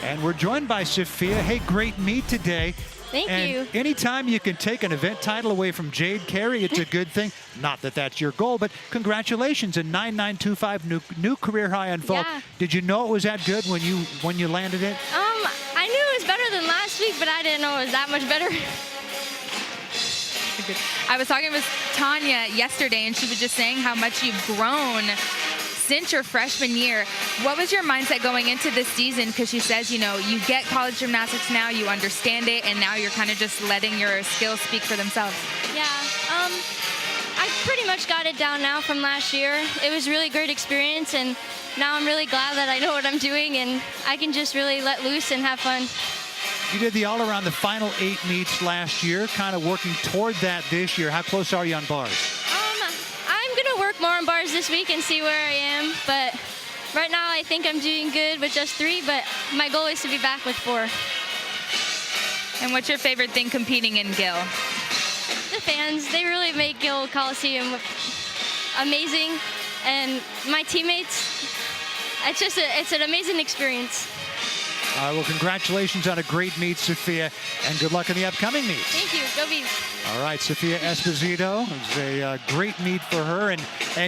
And we're joined by Sophia. Hey, great meet today. Thank you. Anytime you can take an event title away from Jade Carey, it's a good thing. Not that that's your goal, but congratulations, a 9.925 new career high on vault. Yeah. Did you know it was that good when you landed it? I knew it was better than last week, but I didn't know it was that much better. I was talking with Tanya yesterday, and she was just saying how much you've grown since your freshman year. What was your mindset going into this season? Because she says, you know, you get college gymnastics now, you understand it, and now you're kind of just letting your skills speak for themselves. Yeah, I pretty much got it down now from last year. It was a really great experience, and now I'm really glad that I know what I'm doing, and I can just really let loose and have fun. You did the all-around, the final 8 meets last year, kind of working toward that this year. How close are you on bars? I'm going to work more on bars this week and see where I am. But right now, I think I'm doing good with just 3, but my goal is to be back with 4. And what's your favorite thing competing in Gill? The fans, they really make Gill Coliseum amazing. And my teammates, it's an amazing experience. Well, congratulations on a great meet, Sophia, and good luck in the upcoming meets. Thank you. Go Beavs. All right, Sophia Esposito. It was a great meet for her. And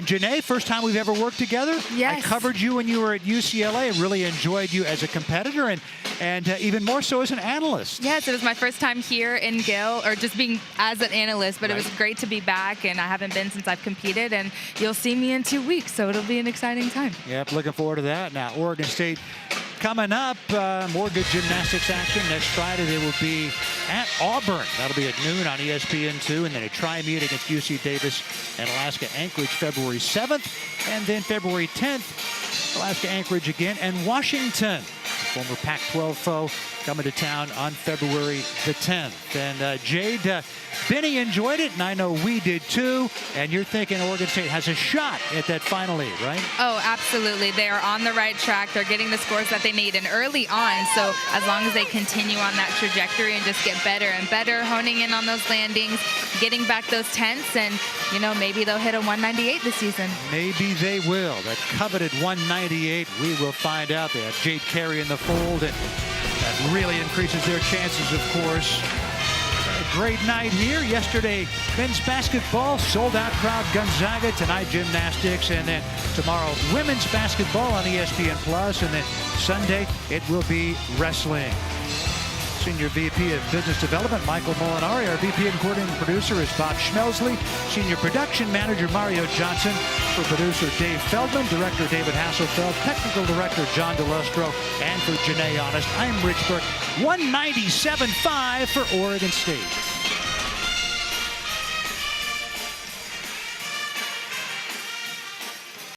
Janae, first time we've ever worked together. Yes. I covered you when you were at UCLA. Really enjoyed you as a competitor and even more so as an analyst. Yes, it was my first time here in Gill, or just being as an analyst, but Right. It was great to be back, and I haven't been since I've competed, and you'll see me in 2 weeks, so it'll be an exciting time. Yep, looking forward to that. Now, Oregon State coming up. More good gymnastics action. Next Friday, they will be at Auburn. That'll be at noon on ESPN2, and then a tri-meet against UC Davis and Alaska Anchorage February 7th, and then February 10th, Alaska Anchorage again, and Washington, former Pac-12 foe, coming to town on February the 10th. And Jade, Benny enjoyed it, and I know we did too. And you're thinking Oregon State has a shot at that final 8, right? Oh, absolutely. They are on the right track. They're getting the scores that they need, and early on. So as long as they continue on that trajectory and just get better and better, honing in on those landings, getting back those tenths, and, you know, maybe they'll hit a 198 this season. Maybe they will. That coveted 198, we will find out. They have Jade Carey in the fold, and that really increases their chances, of course. A great night here. Yesterday, men's basketball, sold-out crowd, Gonzaga. Tonight, gymnastics, and then tomorrow, women's basketball on ESPN+, and then Sunday, it will be wrestling. Senior VP of Business Development, Michael Molinari. Our VP and coordinating producer is Bob Schmelsley. Senior Production Manager, Mario Johnson. For producer, Dave Feldman. Director, David Hasselfeld. Technical Director, John DeLustro. And for Janae Honest, I'm Rich Burke. 197.5 for Oregon State.